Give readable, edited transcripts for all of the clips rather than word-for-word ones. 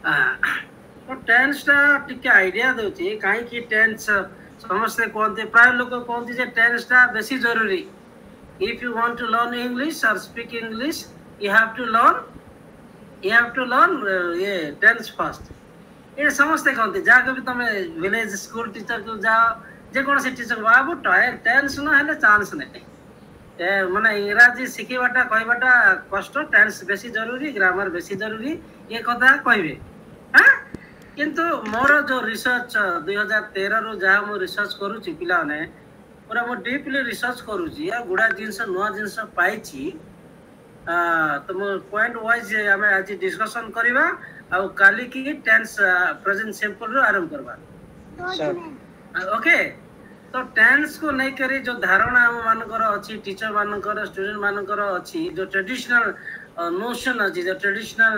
तो टेंस टा टिके आइडिया दोची काहे कि टेंस समस्ते कहते प्राय लोग कहते जे टेंस टा बेसी जरूरी if you want to learn English or speak English you have to learn ये टेंस फर्स्ट ये समस्ते कहते जाके भी तुम विलेज स्कूल टीचर को जाओ जे कौन से टीचर बाबू टेंस ना हेले चांस नहीं माने इंग्राजी शिखिबाटा कहबाटा कष्ट टेंस बेसी जरूरी ग्रामर बेसी जरूरी ये कथा कहबे हां किंतु मोर जो रिसर्च 2013 रो जहा मो रिसर्च करूची पिला ने पूरा मो डीपली रिसर्च करूची या गुडा जिंस नुवा जिंस पाइची तो मो पॉइंट वाइज हमें आज डिस्कशन करबा आ काली की टेंस प्रेजेंट सिंपल रो आरंभ करबा ओके तो टेंस को नहीं करी जो धारणा हम मानकर अच्छी टीचर मानकर स्टूडेंट मानकर अच्छी जो ट्रेडिशनल नोशन अच्छी जो ट्रेडिशनल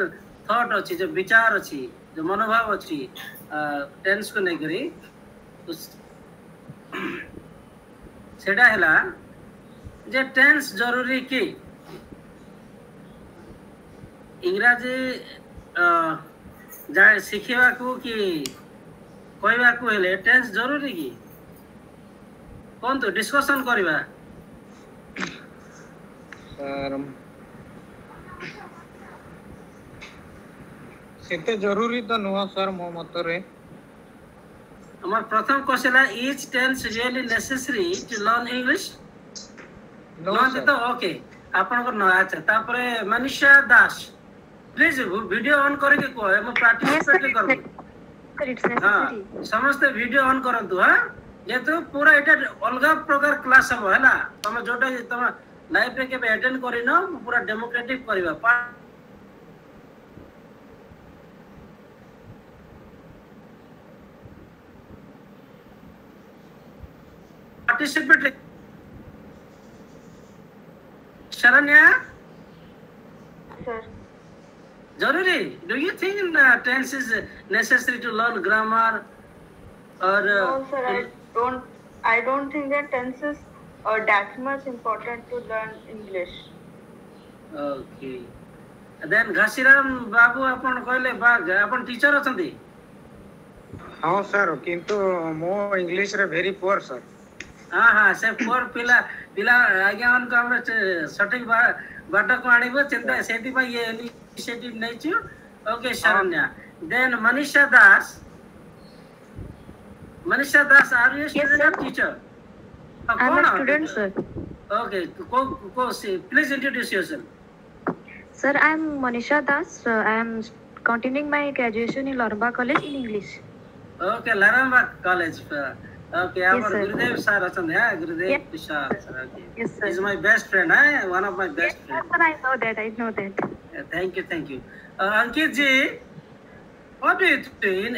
थॉट अच्छी जो विचार अच्छी जो मनोभाव अच्छी टेंस को नहीं करी सेटा हैला जे टेंस जरूरी की इंग्रजी जाय सिखिबा को कि कहबा को हेले टेंस जरूरी की कौन तो डिस्कशन करबा सर सेते जरूरी तो नुवा सर मो मतरे हमर प्रथम क्वेश्चन है is tense really necessary to learn English no तो ओके आपन को न अच्छा तापरे Manisha Das please video on करके को हम पार्टिसिपेट करबो हां समस्त वीडियो ऑन करंतु हां ये तो पूरा एटा अलग प्रकार क्लास हम हैला तुम जोटा तुम लाइव पे के अटेंड करी न पूरा डेमोक्रेटिक करबा पार्टिसिपेट शरण्या सर जरूरी do you think tense is necessary to learn grammar और no sir I don't think that tense is that much important to learn English. Okay. Then Ghasiram babu अपन कहले बाग अपन टीचर अछंती हां सर किंतु मो इंग्लिश रे वेरी पुअर सर हां हां से पुअर पिला पिला आज्ञा उनको हम सटीक बाटा को आनिबो चिंता सेति पा ये इनिशिएटिव नै छु okay Saranya then Manisha Das are you a student or teacher? I'm a student, sir. Okay, please introduce yourself. Sir, I'm Manisha Das. I am continuing my graduation in Laramba College in English. Okay, Laramba College. Okay, yes, our Gurudev sir achand hai Gurudev Tushar sir. Okay. Yes, sir. He's my best friend, one of my best friends. Sir, I know that. Thank you. Ankit ji, what do you think?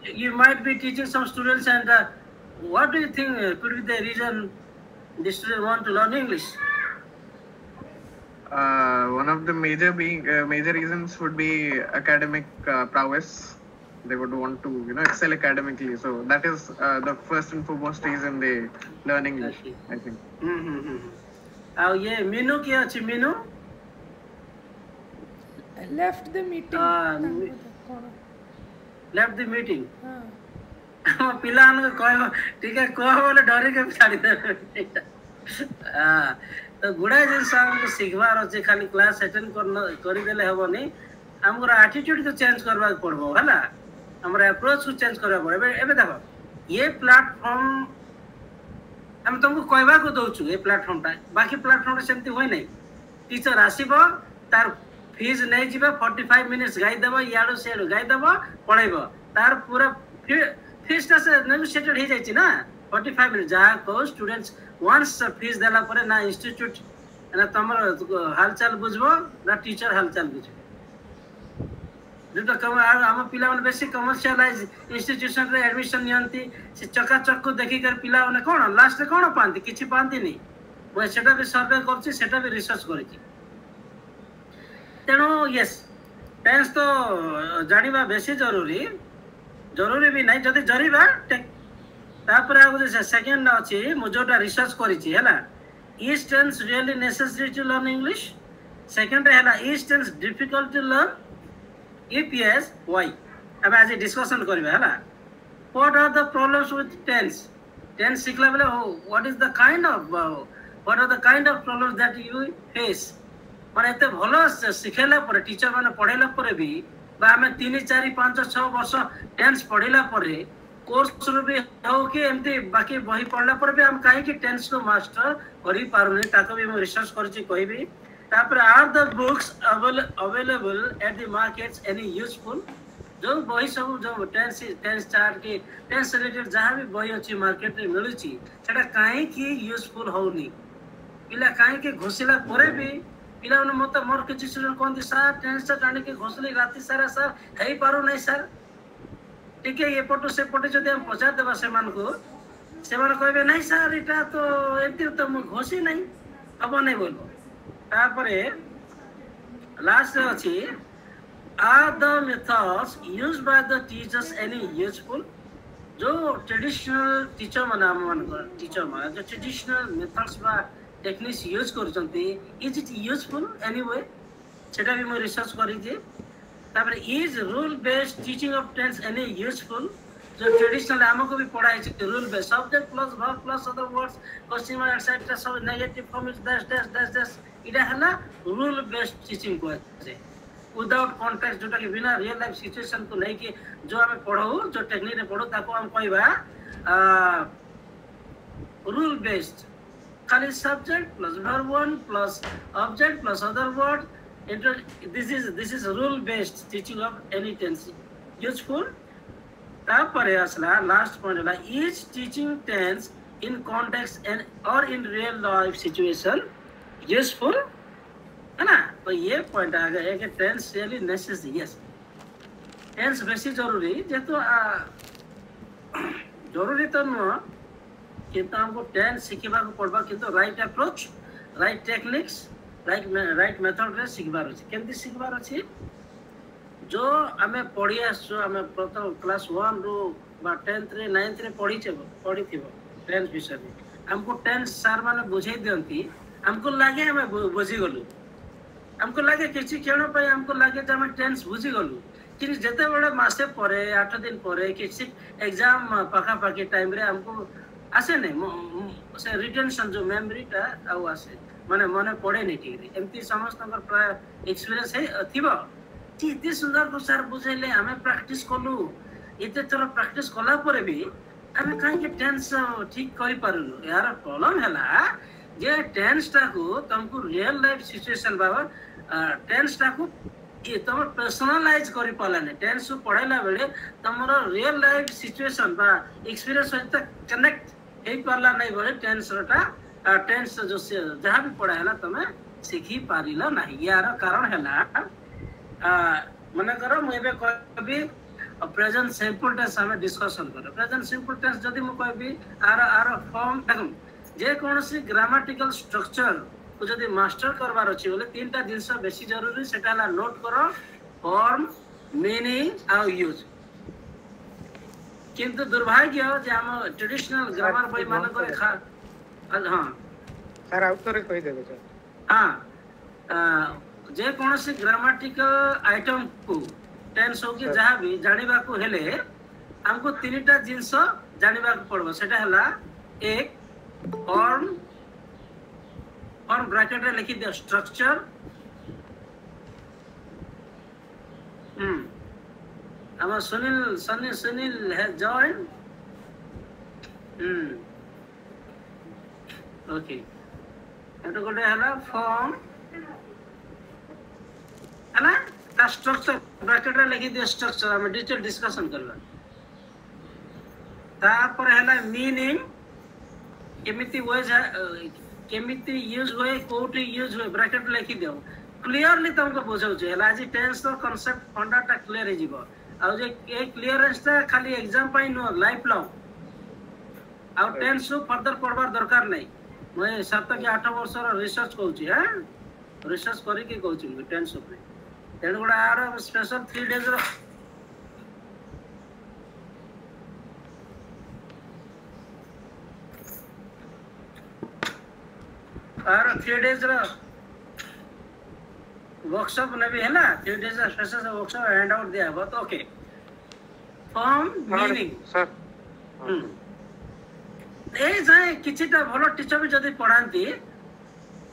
You might be teaching some students, and what do you think could be the reason the students want to learn English? One of the major reasons would be academic prowess. They would want to excel academically. So that is the first and foremost reason they learn English. Okay. I think. Now, ye Minu kya achi Minu? Left the meeting. Left the meeting. हम पिलान को कह ठीक है कह बोले डरे के छाड़ी दे तो गुडा जिन साम को सिखबार अछि खाली क्लास अटेंड करि देले हेबोनी हमर एटीट्यूड को चेंज करबा पड़बो हला हमर अप्रोच को चेंज करबा पड़बे एबे देखो ये प्लेटफॉर्म हम तुमको कहबा को दोछु ये प्लेटफॉर्म ता बाकी प्लेटफॉर्म सेमती होय नै टीचर आसीबो तार फीस नहीं जीवा 45 मिनिट्स गाई देबो याडो सेडो गाई देबो पढाइबो तार पूरा फीस ता से नेगोशिएटेड हो जाई छी ना 45 मिनिट जा को स्टूडेंट्स वंस फीस देला परे ना इंस्टीट्यूट ना तमर हालचाल बुझबो ना टीचर हालचाल बुझबो दुटा कम हम पिला माने बेसी कमर्शियलाइज इंस्टीट्यूशन रे एडमिशन नियंती से चकाचक को देखि कर पिला माने कोन लास्ट रे कोन पांती किछि पांती नहीं मैं सेटा भी सर्वे करछि सेटा भी रिसर्च करछि तेणु यस टेंस तो जानिबा बेसी जरूरी भी नहीं जदि जरिबा तापर आगु जे सेकंड अछि मु जोटा रिसर्च करिछि हैला is tense really necessary to learn English second हैला is tense difficult to learn if yes why अब आज डिस्कशन करबे हला what are the problems with tense सिखला बेले what is the kind of what are the kind of problems that you face माने एते भलो सिखेला पर टीचर माने पढेला पर भी बा हमें 3 4 5 6 वर्ष टेंस पढिला पर कोर्स रो भी हो कि एमती बाकी बही पढला पर भी हम काहे कि टेंस को मास्टर करि पारुनी ताको भी हम रिसर्च करछि कहबी तापर are the books available at the markets any useful जो बही सब जो टेंस चार्ट के टेंस रिलेटेड जहां भी बही अछि मार्केट रे मिलुछि सेटा काहे कि यूजफुल होनी पिला काहे कि घोषिला परे भी पिला मत मोर किसी स्टूडेंट कहते सर टेंस जाने के घोषली राति सारा सर है पारो नहीं सर ठीक है ये पटो से पटे जदि हम पचार देबा से मान को से मान कहबे नहीं सर एटा तो एति तो हम घोषी नहीं अब नहीं बोलबो तापरे लास्ट अछि are the methods used by the teachers any useful जो ट्रेडिशनल टीचर मान टीचर मान जो ट्रेडिशनल मेथड्स बा टेक्निक्स यूज करचंती इज इट यूजफुल एनीवे सेटा भी मैं रिसर्च करी जे तापर is rule based teaching of tense any useful जो ट्रेडिशनल हमको भी पढ़ाई छै rule based subject plus verb plus other words question mark etcetera सब नेगेटिव फॉर्म इज डैश इडा हला रूल बेस्ड टीचिंग को छै विदाउट कॉन्टेक्स्ट जोटा कि बिना रियल लाइफ सिचुएशन को नहीं कि जो हमें पढ़ो जो टेक्निक रे पढ़ो ताको हम कहबा रूल बेस्ड खाली subject plus verb one plus object plus other word this is rule based teaching of any tense useful तापरे असला लास्ट पॉइंट हला is teaching tense in context and or in real life situation useful है ना तो ये point आ गया है कि tense really necessary yes tense बेसी जरूरी जेतो जरूरी तो न किंतु हमको टेंस सिखिबा को पड़बा किंतु right approach right techniques right method रे सिखबार अछि केमति सिखबार अछि जो हमें पढ़ी आसो हमें प्रथम क्लास 1 रो बा 10th रे 9th रे पढ़ी थिबो टेंस विषय में हमको टेंस सर माने बुझाई दियंती हमको लागे हमें बुझी गलु हमको लागे किछि केनो पय हमको लागे जे हम टेंस बुझी गलु कि जते बड़े मासे परे 8 दिन परे किछि एग्जाम पाखा पाखी टाइम रे हमको आसे नहीं से रिटेंशन जो मेमोरी ता आउ आसे माने मने पड़े नहीं ठीक एमती समस्त प्राय एक्सपीरियंस है थिबो कि इतने सुंदर को सर बुझेले हमें प्रैक्टिस कलु इते थोड़ा प्रैक्टिस कला परे भी हमें काहे के टेंस ठीक करि पारुनु यार प्रॉब्लम हैला जे टेंस टा को तुमको रियल लाइफ सिचुएशन बाबा टेंस टा को ये तुम पर्सनलाइज करि पाला ने टेंस को पढ़ाइला बेले तुमरो रियल लाइफ सिचुएशन बा एक्सपीरियंस सहित कनेक्ट हे पाला नहीं बोले टेंस रटा टेंस जो जहाँ भी पढ़ा है तुम सीखी पारिल नहीं यार कारण है मन कर मुझे कभी प्रेजेंट सिंपल टेंस हमें डिस्कशन कर प्रेजेंट सिंपल टेंस जदि मु कहबी आर फॉर्म जे कोनोसी ग्रामेटिकल स्ट्रक्चर को जदि मास्टर करबार अछि बोले तीनटा जिंस बेसी जरूरी सेटा नोट करो फॉर्म मीनिंग आ यूज किंतु दुर्भाग्य जे हम ट्रेडिशनल ग्रामर बही मान करे हाँ सर आउटरे कहि देबे सर हाँ जे कोनोसी ग्रामेटिकल आइटम को टेंस हो कि जहां भी जानिबा को हेले हमको तीनटा जिंस जानिबा को पड़बो सेटा हला एक फॉर्म ब्रैकेट रे लिखि दियो स्ट्रक्चर हम सुनील has joined ओके एतो गोटे हला फॉर्म हला ता स्ट्रक्चर ब्रैकेट रे लिखि दियो स्ट्रक्चर हम डिटेल डिस्कशन करबा ता पर हला मीनिंग केमिति वेज केमिति यूज होय कोठी यूज होय ब्रैकेट लिखि दियो क्लियरली तुमको बुझाउ छै हला जी टेंस तो कांसेप्ट फंडाटा क्लियर हे जिवो आ जे ए क्लियरेंस ता खाली एग्जाम पाई नो लाइफ लॉन्ग आ टेंस को फर्दर पढ़बार दरकार नहीं मैं 7 कि 8 वर्ष रिसर्च कहूची हां रिसर्च करी के कहूची टेंस ऊपर तेन गुडा आर स्पेशल 3 डेज रो आर 3 डेज रो वर्कशॉप ने भी है ना few days special workshop hand out दिया है तो ओके फॉर्म मीनिंग सर ए जाए किछिटा भलो टीचर भी जदी पढ़ांती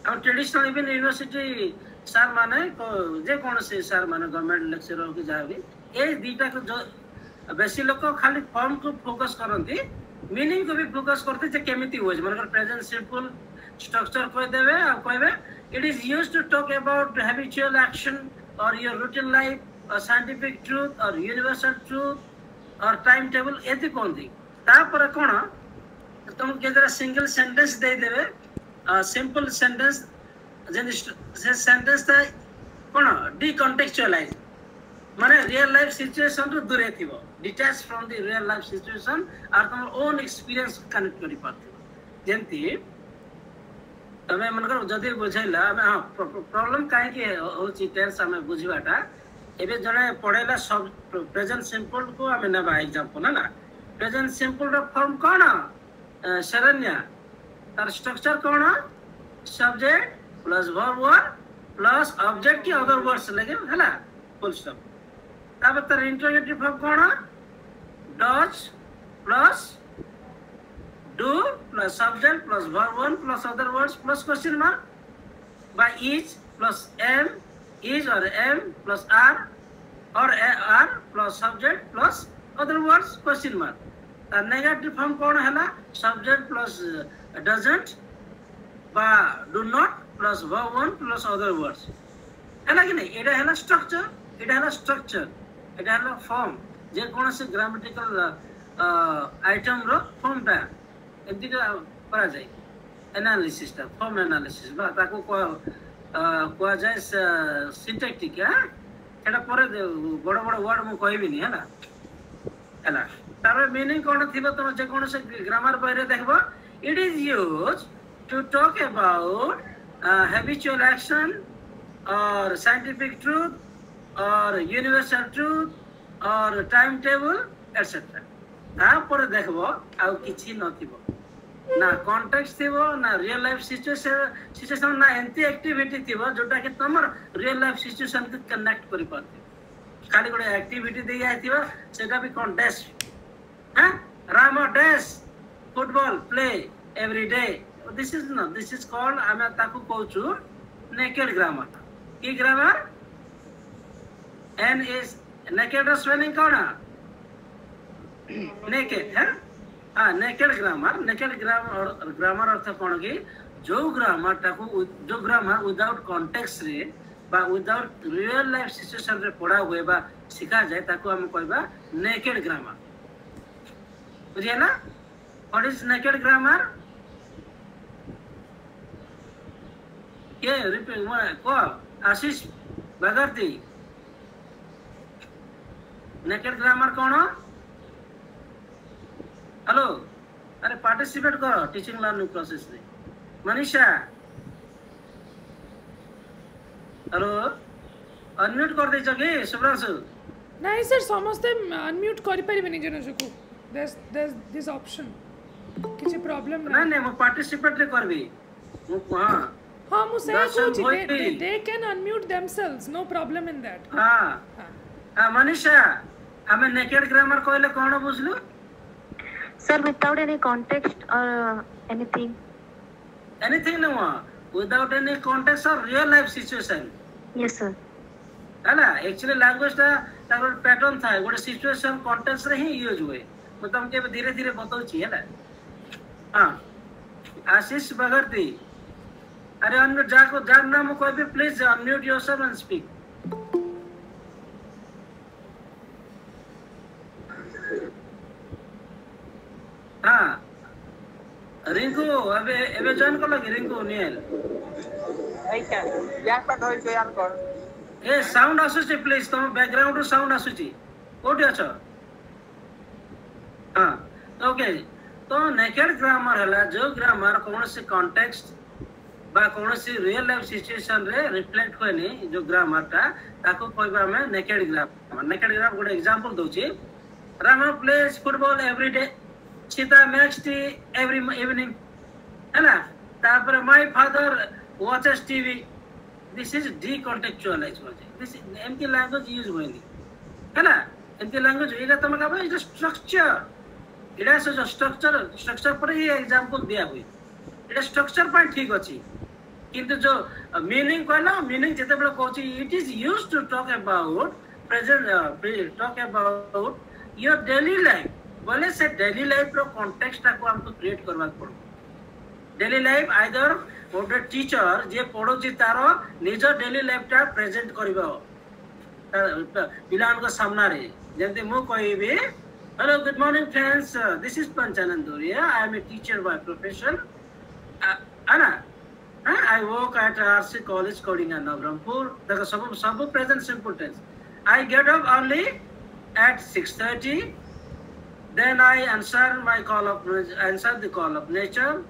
आ ट्रेडिशनल इवन यूनिवर्सिटी सर माने जे कोन से सर माने गवर्नमेंट लेक्चरर के जा भी ए दीटा को जो बेसी लोग खाली फॉर्म को फोकस करती मीनिंग को भी फोकस करते जे केमिति होज मतलब प्रेजेंट सिंपल स्ट्रक्चर कोइ देबे आ कहबे it is used to talk about habitual action or your routine life or scientific truth or universal truth or time table एति कोंती तापर कोन तुम के जरा सिंगल सेंटेंस दे देबे सिंपल सेंटेंस जे सेंटेंस ता कोन डिकॉन्टेक्चुअलाइज माने रियल लाइफ सिचुएशन रो दूरे थिबो detach from the real life situation और तुम ओन एक्सपीरियंस कनेक्ट करि पाथि जेंति तमे मन कर जदी बुझैला हां प्रॉब्लम काहे के होची टेंस हमें बुझिबाटा एबे जने पढेला सब प्रेजेंट सिंपल को हमें नेबा एग्जांपल ना प्रेजेंट सिंपल रो फॉर्म कोन शरण्या तार स्ट्रक्चर कोन subject plus verb plus object की अदर वर्ड्स लगे हला फुल स्टॉप तब तर इंटरोगेटिव फॉर्म कोन does plus do plus subject plus verb one plus other words plus question mark by is plus am is और am plus are और are plus subject plus other words question mark तर negative form कोन हला subject plus doesn't बा do not plus verb one plus other words है कि नहीं एटा है स्ट्रक्चर एटा है स्ट्रक्चर एटा है फॉर्म जे कोन से ग्रामेटिकल आइटम रो फॉर्म ता एंती करा जाय एनालिसिस ता फॉर्म एनालिसिस बा ताको को जाय सिंटैक्टिक एटा पर बड़ बड़ वर्ड मु कहबी नि हैला हैला तार मीनिंग कोन थिबो तुम जे कोन से ग्रामर बारे देखबो it is used to talk about habitual action or scientific truth or universal truth or timetable etc. तापर देखबो आउ किछि नथिबो ना कॉन्टेक्स्ट थिबो ना रियल लाइफ सिचुएशन ना एंती एक्टिविटी थिबो जोटा के तमर रियल लाइफ सिचुएशन के कनेक्ट करि पाते खाली गोटे एक्टिविटी दे आइथिबो सेटा भी कॉन्टेक्स्ट हां Rama dash football play every day this is called ame taku kochu naked grammar ki grammar n is naked spelling kona naked hai naked grammar और grammar अर्थ कोन की जो grammar taku जो grammar without context रे बा without real life situation रे पढ़ा हुए बा सिखा जाए ताको हम कहबा naked grammar बुझियला what is naked grammar ये रिपीट को आशीष बगरती नेकेड ग्रामर कौन हेलो अरे पार्टिसिपेट करो टीचिंग लर्निंग प्रोसेस में मनीषा हेलो अनम्यूट कर दे जगे सुब्रांशु नहीं सर समस्ते अनम्यूट करि परिबेनी जन जको देयर दिस ऑप्शन किछि प्रॉब्लम ना नहीं मैं पार्टिसिपेट रे करबी हां हाँ मुझे कुछ they can unmute themselves no problem in that हाँ मनीषा हमें naked grammar कहले कौन बुझलु sir without any context or anything no without any context or real life situation yes sir हैला एक्चुअली लैंग्वेज ता तार पैटर्न था गोटे सिचुएशन कॉन्टेक्स्ट रे ही यूज हुए मैं तुमके धीरे धीरे बताउ छी हैला हां आशीष बगरती अरे अनम्यूट जाको जान नाम कोई भी please unmute yourself and speak हां रिंकू अबे एबे जॉइन कर लगे रिंकू नियल आई क्या यार पर होई जॉइन कर ए साउंड आसुची प्लीज तुम बैकग्राउंड रो साउंड आसुची कोठी अछ हां ओके तो नेकेड ग्रामर हला जो ग्रामर कौन से कॉन्टेक्स्ट बा कौन सी रियल लाइफ सिचुएशन रे रिफ्लेक्ट होनी जो ग्रामर ता ताको कहबा में नेकेड ग्रामर गोटे एग्जांपल दोची Rama plays football every day Sita मैच टी एवरी इवनिंग है ना तापर my father watches TV this is decontextualize होजे दिस एमती लैंग्वेज यूज होइनी हैला एमती लैंग्वेज एटा तुम का भाई स्ट्रक्चर एटा से जो स्ट्रक्चर पर ही एग्जांपल दिया हुई एटा स्ट्रक्चर पर ठीक अछि किंतु जो मीनिंग कहला मीनिंग जते बेला कहछि it is used to talk about present talk about your daily life बोले से डेली लाइफ रो कॉन्टेक्स्ट को हमको क्रिएट करबा पड़ो डेली लाइफ आइदर गोटे टीचर जे पढ़ोछि तारो निज डेली लाइफ टा प्रेजेंट करबो पिलान को सामना रे जेंति मु कहबी hello good morning friends this is Panchanand Doriya I am a teacher by profession ana I work at RC College Coding in Navrampur. The sub present simple tense. I get up early at 6:30. Then I answer the call of nature.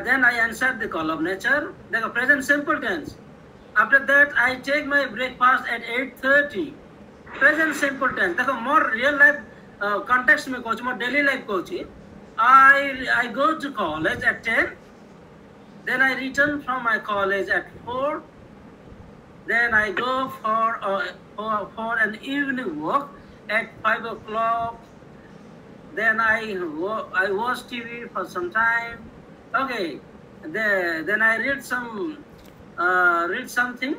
Then I answer the call of nature. The present simple tense. After that, I take my breakfast at 8:30. Present simple tense. The more real life context में coach more daily life coach I go to college at 10. Then I return from my college at 4. Then I go for an evening walk at 5 o'clock. Then I watch TV for some time. Okay. Then I read something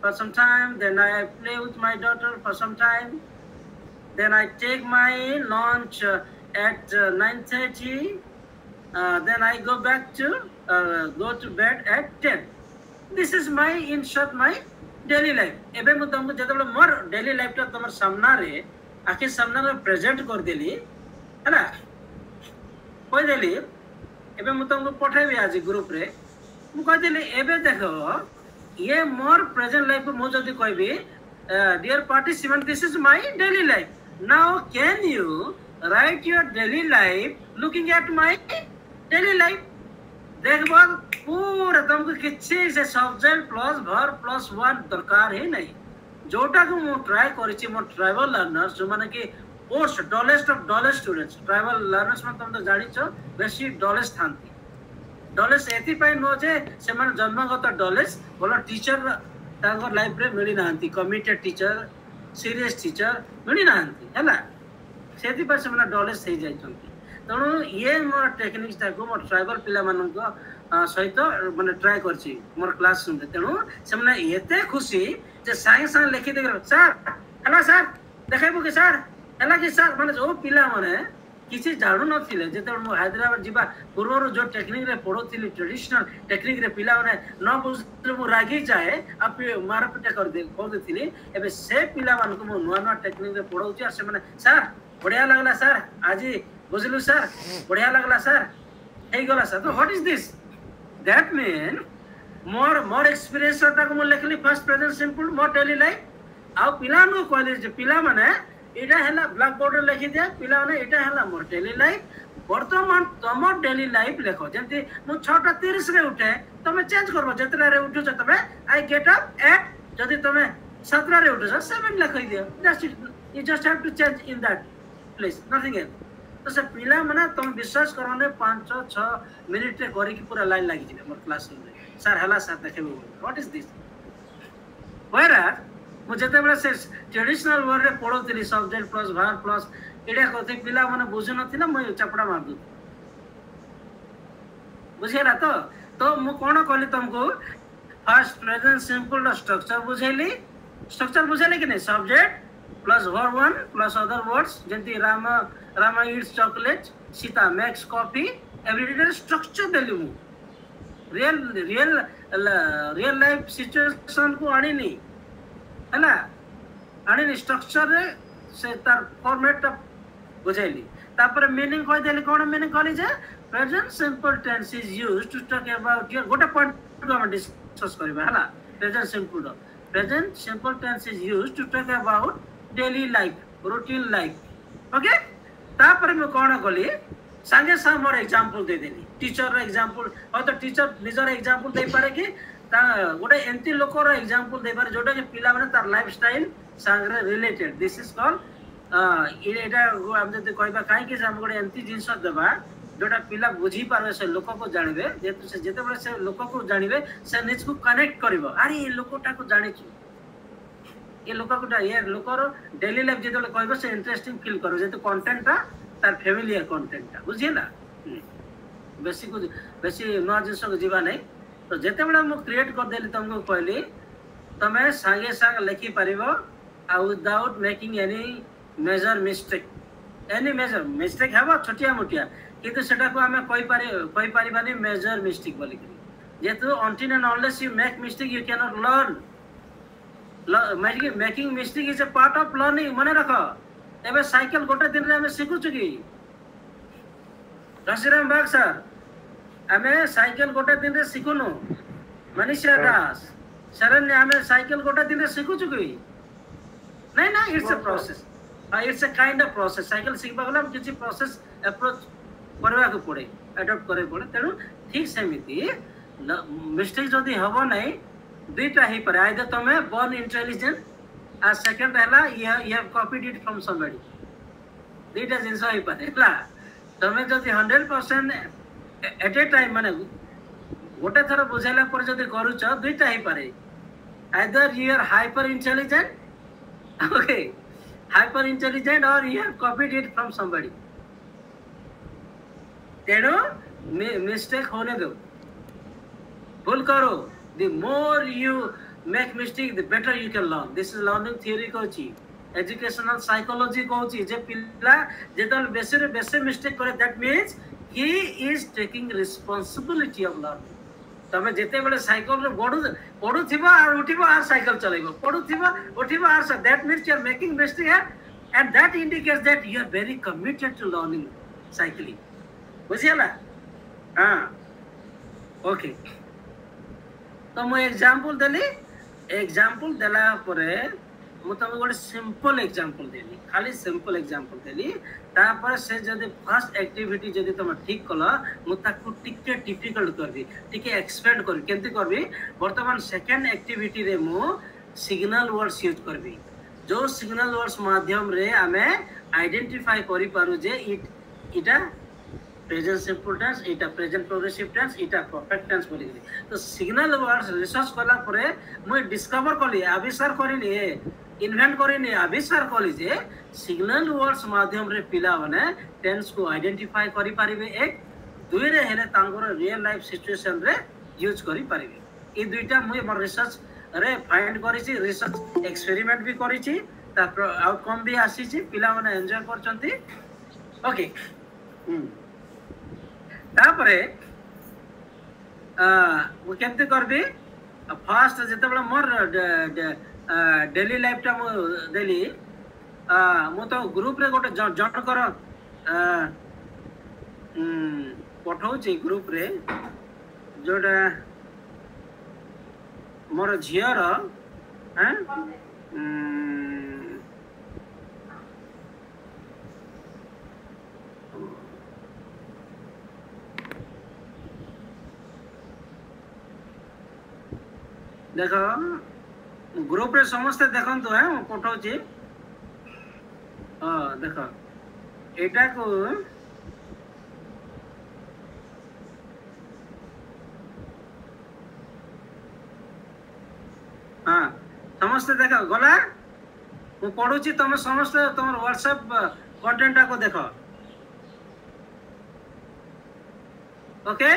for some time. Then I play with my daughter for some time. Then I take my lunch at 9:30. Then I go to bed at 10. This is my in short my daily life. एबे मु तुमको जतबे मोर daily life ता तमर सामना रे आके सामना रे प्रेजेंट कर देली हैला कोइ देली एबे मु तुमको पठाइबी आज ग्रुप रे मु कह देली एबे देखो ये मोर प्रेजेंट लाइफ मु जदी कहबी dear participant this is my daily life now can you write your daily life looking at my daily life देखबो पूरा तुमको किछि से subject plus verb plus one दरकार है नहीं जोटा को मु ट्राई करिछि मो ट्राइबल लर्नर्स जो माने कि course dullest of dullest students tribal learners में तुम तो जानिछो बेसी डलेस्ट थांती डलेस्ट एथि पय नो जे से माने जन्मगत डलेस्ट बोला टीचर तांगर लाइफ रे मिली नांती कमिटेड टीचर सीरियस टीचर मिली नांती हैला सेति पर से माने डलेस्ट हे जाय छंती तणु ये मोर टेक्निक्स को मोर ट्राइबल पिला मानन को सहित माने ट्राई करछि मोर क्लास सुनते तणु से माने एते खुशी जे साइ साइ लिखि दे सर हला सर देखाइबो के सर हला कि सर माने जो पिला माने किछि जाणु नथिले जेते मो हैदराबाद जिबा पूर्वर जो टेक्निक रे पढोथिली ट्रेडिशनल टेक्निक रे पिला माने न बुझले मु रागी जाए आप मारपिटा कर देथिली एबे से पिला मान को मो नुवा टेक्निक रे पढौछि आ से माने सर बढ़िया लगला सर आज बुझलु सर बढ़िया लगला सर हे गला सर तो what is this that mean more experience को मो लिखली फर्स्ट प्रेजेंट सिंपल मोर डेली लाइफ आ पिला नु कॉलेज पिला माने एटा हला ब्लैक बोर्ड रे लिखि दे पिला माने एटा हला मोर डेली लाइफ वर्तमान तमर डेली लाइफ लेखो जेंति मु 6:30 रे उठे तमे चेंज करबो जेतरा रे उठो छ तमे आई गेट अप एट जदी तमे 7 रे उठो छ 7 लिखि दियो just you just have to change in that place nothing else तो से पिला माने तुम विश्वास करने 5-6 मिनिट रे करी की पूरा लाइन लागि जिवे मोर क्लास में सर हला सर देखबो व्हाट इज दिस वेरा मु जते बेला से ट्रेडिशनल वर्ड रे पढोतिली सब्जेक्ट प्लस वर्ब प्लस एडा कथि पिला माने बुझु नथिला म चपड़ा मार दु बुझेला तो मु कोन कहली तुमको फर्स्ट प्रेजेंट सिंपल स्ट्रक्चर बुझेली कि नहीं subject plus verb one plus other words जेंति Rama eats chocolate Sita makes coffee everyday structure देली मु रियल लाइफ सिचुएशन को आनी नहीं है ना आनी नहीं स्ट्रक्चर रे से तार फॉर्मेट बुझाइली तापर मीनिंग कह देली कोन मीनिंग कहली जे present simple tense is used to talk about your गोटे पॉइंट को हम डिस्कस करबा हला present simple tense is used to talk about daily life routine life okay तापर मैं कोन कहली संगे संग मोर एग्जांपल दे देली टीचर रो एग्जांपल और तो टीचर निजर एग्जांपल दे पारे कि गोटे एंती लोकर एग्जांपल दे पारे जोटा कि पिला माने तार लाइफस्टाइल संगे रिलेटेड दिस इज कॉल्ड एटा हम जते कहबा काई कि हम गोटे एंती जिंस देबा जोटा पिला बुझी पारे से लोक को जानबे जेतु से जेते बळे से लोक को जानबे से निज को कनेक्ट करबो अरे ये लोकटा को जानि छु ये लोक कोटा ये लोकर डेली लाइफ जेते कहबो से इंटरेस्टिंग फील करो जेतु कंटेंट ता तार फैमिलियर कंटेंट ता बुझिला बेसी नुआ जिनस को जीवा नहीं तो जेते बळे मु क्रिएट कर देली तुमको कहली तमे संगे संग लिखि परिबो without making any major mistake हबो छोटिया मोटिया किंतु सेटा को हमें कहि पारिबानी मेजर मिस्टेक बोली जेतु until and unless you make mistake you can not learn making mistake is a part of learning मने रखो एबे साइकिल गोटे दिन रे हमें सिखु छु की रसिराम बाग सर हमें साइकिल गोटे दिन रे सिखुनु मनीषा दास शरण हमें साइकिल गोटे दिन रे सिखु छु की नहीं ना it's a process it's a kind of process cycle सिखबा गला किछि प्रोसेस अप्रोच करबा को पड़े अडॉप्ट करे पड़े तेनु ठीक सेमिति मिस्टेक जदी हबो नहीं दुईटा ही पर आइदर तमे born intelligent आ सेकंड हला you have copied it from somebody दुईटा जिंस ही पर हला तमे जदी 100% एट ए टाइम माने गोटे थर बुझाइला पर जदी करूछ दुईटा ही पारे either you are hyper intelligent okay hyper intelligent or you have copied it from somebody तेणु मिस्टेक होने दो भूल करो the more you make mistake the better you can learn this is learning theory कहूची educational psychology कहूची जे पिला जेतल बेसे mistake करे that means he is taking responsibility of learning तमे जेते बेले साइकिल रे पडू थिबा और उठिबा और साइकिल चलेबो पडू थिबा उठिबा और that means you are making mistake and that indicates that you are very committed to learning cycling बुझियला हां ओके तो मु एग्जांपल देला परे मु तमे गोटे सिंपल एग्जांपल देली खाली सिंपल एग्जांपल देली तापर से जदी फर्स्ट एक्टिविटी जदी तुम ठीक कला मु ताकू टिके डिफिकल्ट करबी टिके एक्सपेंड करबी केंति करबी वर्तमान सेकंड एक्टिविटी रे मु सिग्नल वर्ड्स यूज करबी जो सिग्नल वर्ड्स माध्यम रे हमें आइडेंटिफाई करि पारु जे इटा प्रेजेंट सिंपल टेंस इटा प्रेजेंट प्रोग्रेसिव टेंस इटा परफेक्ट टेंस बोली तो सिग्नल वर्ड्स रिसर्च कला परे मु डिस्कवर करली आविष्कार करली इन्वेंट करनी आविष्कार कली जे सिग्नल वर्ड्स माध्यम रे पिला माने टेंस को आइडेंटिफाई करि पारिबे एक दुई रे हेले तांगर रियल लाइफ सिचुएशन रे यूज करि पारिबे ई दुईटा मु मोर रिसर्च रे फाइंड करिछि रिसर्च एक्सपेरिमेंट भी करिछि तापर आउटकम भी आसीछि पिला माने एन्जॉय करचंती ओके तापरे मु केमते करबी फर्स्ट जते बला मोर डेली लाइफ टा मु देली मु तो ग्रुप रे गोटे जॉइन कर पठाउछि ग्रुप रे जोटा मोर झियर हैं देखो ग्रुप रे समस्त देखंतु है पठाउछि देखो एटा को हाँ समस्त देखो गला मु पढुछि तुम समस्त तुम व्हाट्सएप कंटेंट को देखो ओके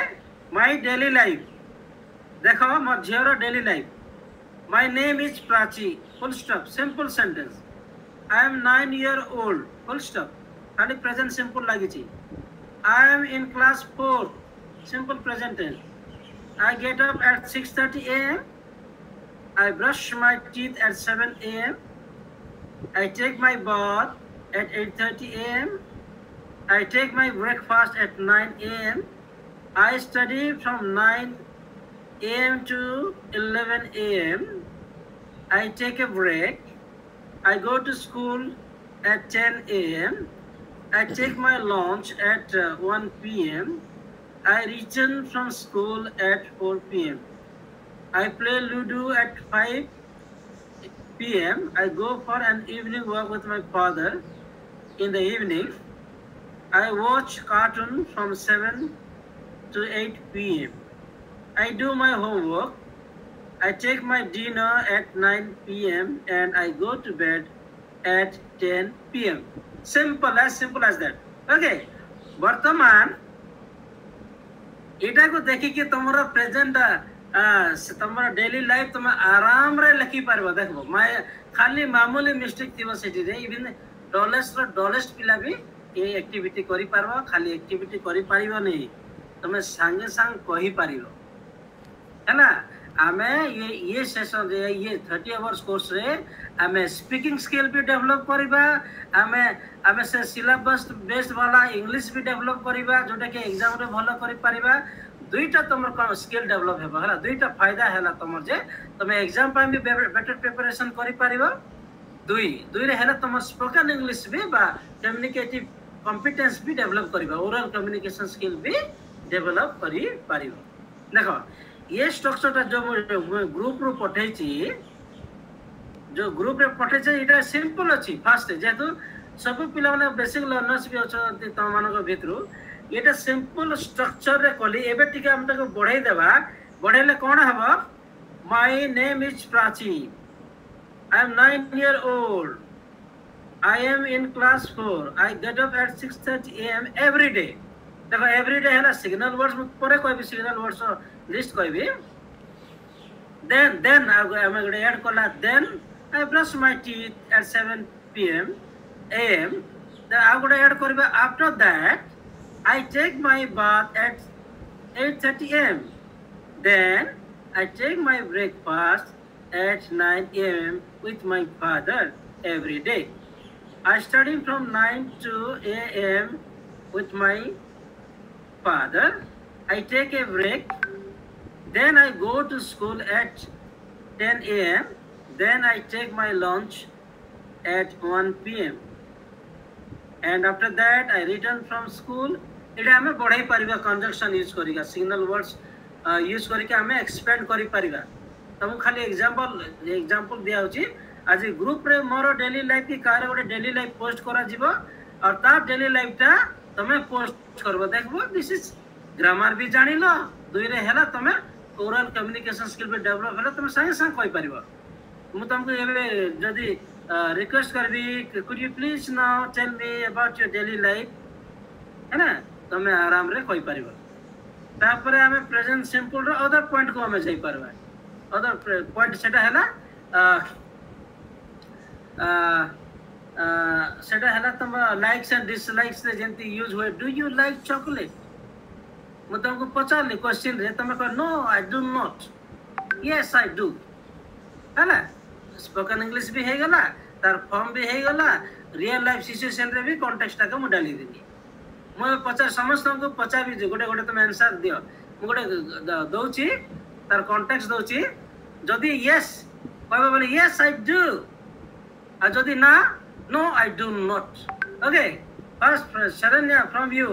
माय डेली लाइफ देखो मोर झियर daily life My name is Prachi, full stop, simple sentence. I am 9 years old, full stop. Only present simple lagichi. I am in class 4, simple present tense. I get up at 6:30 a.m. I brush my teeth at 7 a.m. I take my bath at 8:30 a.m. I take my breakfast at 9 a.m. I study from 9 a.m. to 11 a.m. I take a break. I go to school at 10 a.m. I take my lunch at 1 p.m. I return from school at 4 p.m. I play Ludo at 5 p.m. I go for an evening walk with my father in the evening. I watch cartoon from 7 to 8 p.m. I do my homework. I take my dinner at 9 p.m. and I go to bed at 10 p.m. Simple as that. Okay. वर्तमान इटा को देखि कि तमरा present तमरा daily life तुम आराम रे लिखि परबो देखबो माय खाली मामूली मिस्टेक थिबो सेठी रे इवन डलेस्ट पिला भी ये एक्टिविटी करि परबो खाली एक्टिविटी करि परिबो नै तुम संगे संग कहि परिबो हैना आमे ये सेशन रे ये 30 आवर्स कोर्स रे आमे स्पीकिंग स्किल भी डेवलप करिबा आमे से सिलेबस बेस्ड वाला इंग्लिश भी डेवलप करिबा जोटा के एग्जाम रे भलो करि परिबा दुईटा तमर स्किल डेवलप हेबा हला दुईटा फायदा हला तमर जे तमे एग्जाम पा भी बेटर प्रिपरेशन करि परिबो दुई रे हला तमर स्पोकन इंग्लिश भी बा कम्युनिकेटिव कॉम्पिटेंस भी डेवलप करिबा ओरल कम्युनिकेशन स्किल भी डेवलप करि परिबो देखो ये स्ट्रक्चर जो ग्रुप रो पठै छी जो ग्रुप रे पठै छी इटा सिंपल अछि फास्ट जेतु सब पिला माने बेसिक लर्नर्स भी अछि त मानको भितरु एटा सिंपल स्ट्रक्चर रे कली एबे टिके हम तको बढ़ाई देबा बढ़ेले कोन हबो my name is Prachi I am 9 year old I am in class 4 I get up at 6:30 am every day देखो एवरी डे है सिग्नल वर्ड्स परे कोई भी सिग्नल वर्ड्स लिस्ट कोई भी then I am going to add kola then I brush my teeth at 7 p.m. am then I am going to add koriba after that I take my bath at 8:30 am then I take my breakfast at 9 am with my father every day I study from 9 to am with my father I take a break then I go to school at 10 am then I take my lunch at 1 p.m. and after that I return from school एटा हमें बढ़ाई परिबा conjunction use करिगा signal words use करिके हमें expand करि परिबा तम खाली एग्जांपल दिया होची आज ग्रुप रे मोर डेली लाइफ की कार गोटे डेली लाइफ पोस्ट करा जीवो और ता डेली लाइफ ता तमे पोस्ट करबो देखबो दिस इज ग्रामर भी जानि लो दुई रे हैला तमे ओरल कम्युनिकेशन स्किल भी डेवलप हैला तमे संगे संग कहि परिबो मु तुमको एबे जदी रिक्वेस्ट करबी could you please now tell me about your daily life है ना तमे आराम रे कहि परिबो तापरे हमें प्रेजेंट सिंपल रो अदर पॉइंट को हमें जाई परबा अदर पॉइंट सेटा हैला सेटा हैला तम लाइक्स एंड डिसलाइक्स रे जेंती यूज होय डू यू लाइक चॉकलेट मु तुमको पचारली क्वेश्चन रे तमे कह no I do not yes I do हैला स्पोकन इंग्लिश भी हे गला तार फॉर्म भी हे गला रियल लाइफ सिचुएशन रे भी कॉन्टेक्स्ट का मु डाली देनी मु पचार समस्त को पचा भी गोटे गोटे तुम आंसर दियो मु गोटे दउची तार कॉन्टेक्स्ट दउची जदी यस कहबे बोले यस आई डू आ जदी ना no I do not okay first Saranya from you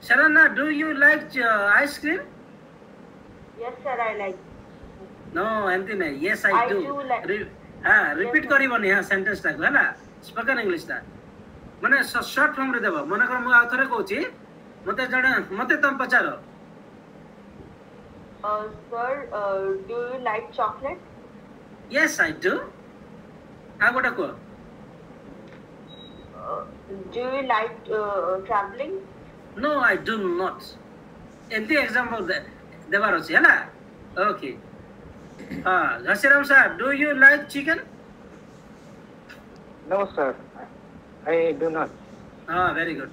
Sharana, do you like ice cream? Yes, sir, I like. No, anything nahi. Yes, I do. do like. Repeat करबनी हां sentence टा हैला spoken English टा माने short form रे देबो मने कर मु आथरे कहूची मते जणे मते तम पचारो Sir, do you like chocolate? Yes, I do. आ गोटा को Do you like traveling? No, I do not. एंती एग्जांपल देबार अछि हैला okay Ghasiram sir, do you like chicken? No, sir. I do not. Very good.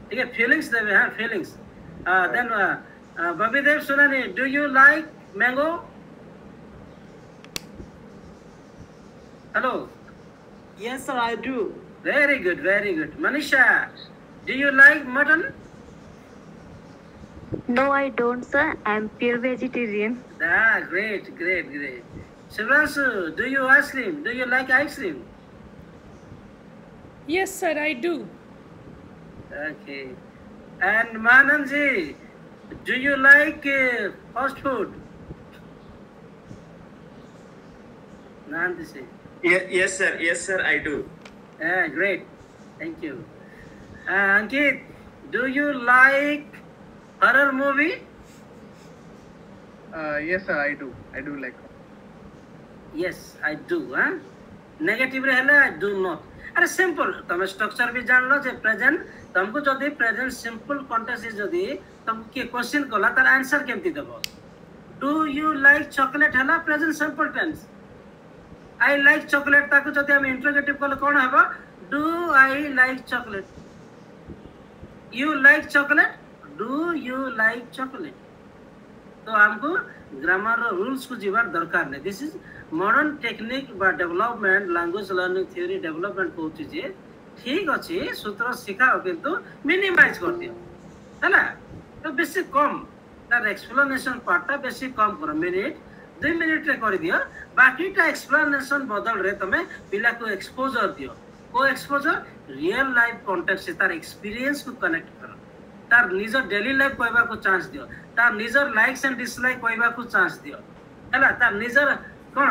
ठीक है feelings देबे हां feelings. Then Babidev Sunani, do you like mango? Hello. Yes, sir, I do. Very good, very good. Manisha, do you like mutton? No, I don't, sir. I'm pure vegetarian. Great, great, great. Shivransu, do you ice cream? Do you like ice cream? Yes, sir, I do. Okay. And Mananji, do you like fast food? Nandisi. Yes, sir. Yes, sir, I do. Yeah, great. Thank you. Ankit, do you like horror movie? Yes, sir, I do. I do like. Yes, I do. Negative रहले I do not. अरे simple. तमे structure भी जान लो जे present तुमको जदि present simple context is जदि तुमको के question कला तार answer केमती देबो. Do you like chocolate हला present simple tense. I like chocolate ताको जदि हम interrogative कले कोन हेबो? Do I like chocolate? You like chocolate? Do you like chocolate? तो हमको ग्रामर रूल्स को जीवार दरकार नहीं. दिस इज मॉडर्न टेक्निक बा development language learning theory development कहूची जे ठीक अछि सूत्र सिखाओ किंतु मिनिमाइज कर दियो हैला. तो बेसी कम तार एक्सप्लेनेशन पार्ट बेसी कम करो. मिनिट 2 मिनिट रे कर दियो. बाकी टा एक्सप्लेनेशन बदल रे तमे पिला को एक्सपोजर दियो. को एक्सपोजर रियल लाइफ कॉन्टेक्स्ट से तार एक्सपीरियंस को कनेक्ट करो. तार निजर डेली लाइफ कहबा को चांस दियो. तार निजर लाइक्स एंड डिसलाइक कहबा को चांस दियो हैला. तार निजर कोन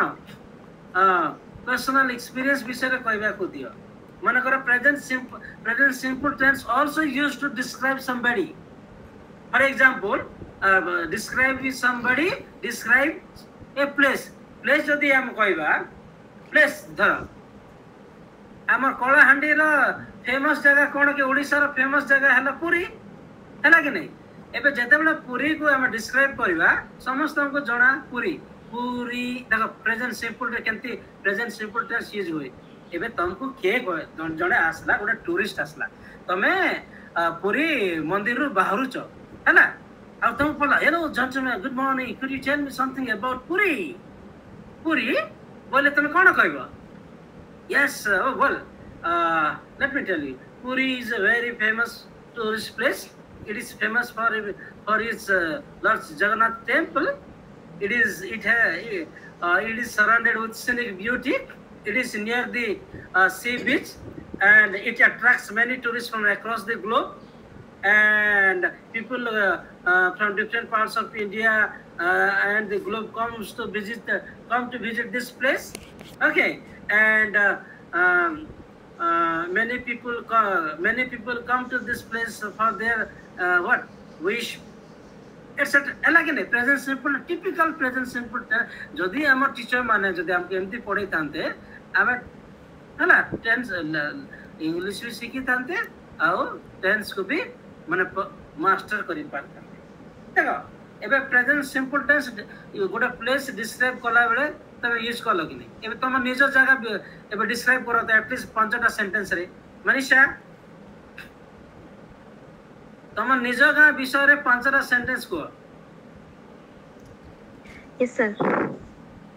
पर्सनल एक्सपीरियंस विषय रे कहबा को दियो. माने करो present simple tense also used to describe somebody. For example describe somebody, describe a place. Place जदी हम कहबा प्लेस धर हमर कलाहांडी रो फेमस जगह कोन के ओडिसा रो फेमस जगह हैला पुरी हैला कि नहीं. एबे जेतेबेला पुरी को हम डिस्क्राइब करबा समस्त हमको जणा पुरी पुरी देखो प्रेजेंट सिंपल रे केंती प्रेजेंट सिंपल टेंस यूज होय. एबे तुमको के जणे आसला गोटे टूरिस्ट आसला तमे पुरी मंदिर रो बाहरु छ हैला. आ तुम बोला hello gentleman good morning could you tell me something about Puri. Puri बोले तुम कोन कहबो. Yes, well, let me tell you, Puri is a very famous tourist place. It is famous for its Lord Jagannath temple. It is surrounded with scenic beauty. It is near the sea beach, and it attracts many tourists from across the globe. And people from different parts of India and the globe come to visit this place. Okay. And many people come to this place for their what wish etc. अलग नहीं. Present simple typical present simple जदि हमर teacher माने जदि हमके एमती पढ़ै तांते हमें हला टेंस इंग्लिश भी सीखी तांते और टेंस को भी माने मास्टर करि पारता. देखो एबे प्रेजेंट सिंपल टेंस गोटे प्लेस डिस्क्राइब कला बेले तबे यूज कर लगी नहीं. एबे तुम निज जगह एबे डिस्क्राइब करो तो एटलीस्ट 5टा सेंटेंस रे. मनीषा तुम निज गां विषय रे 5टा सेंटेंस को. Yes sir.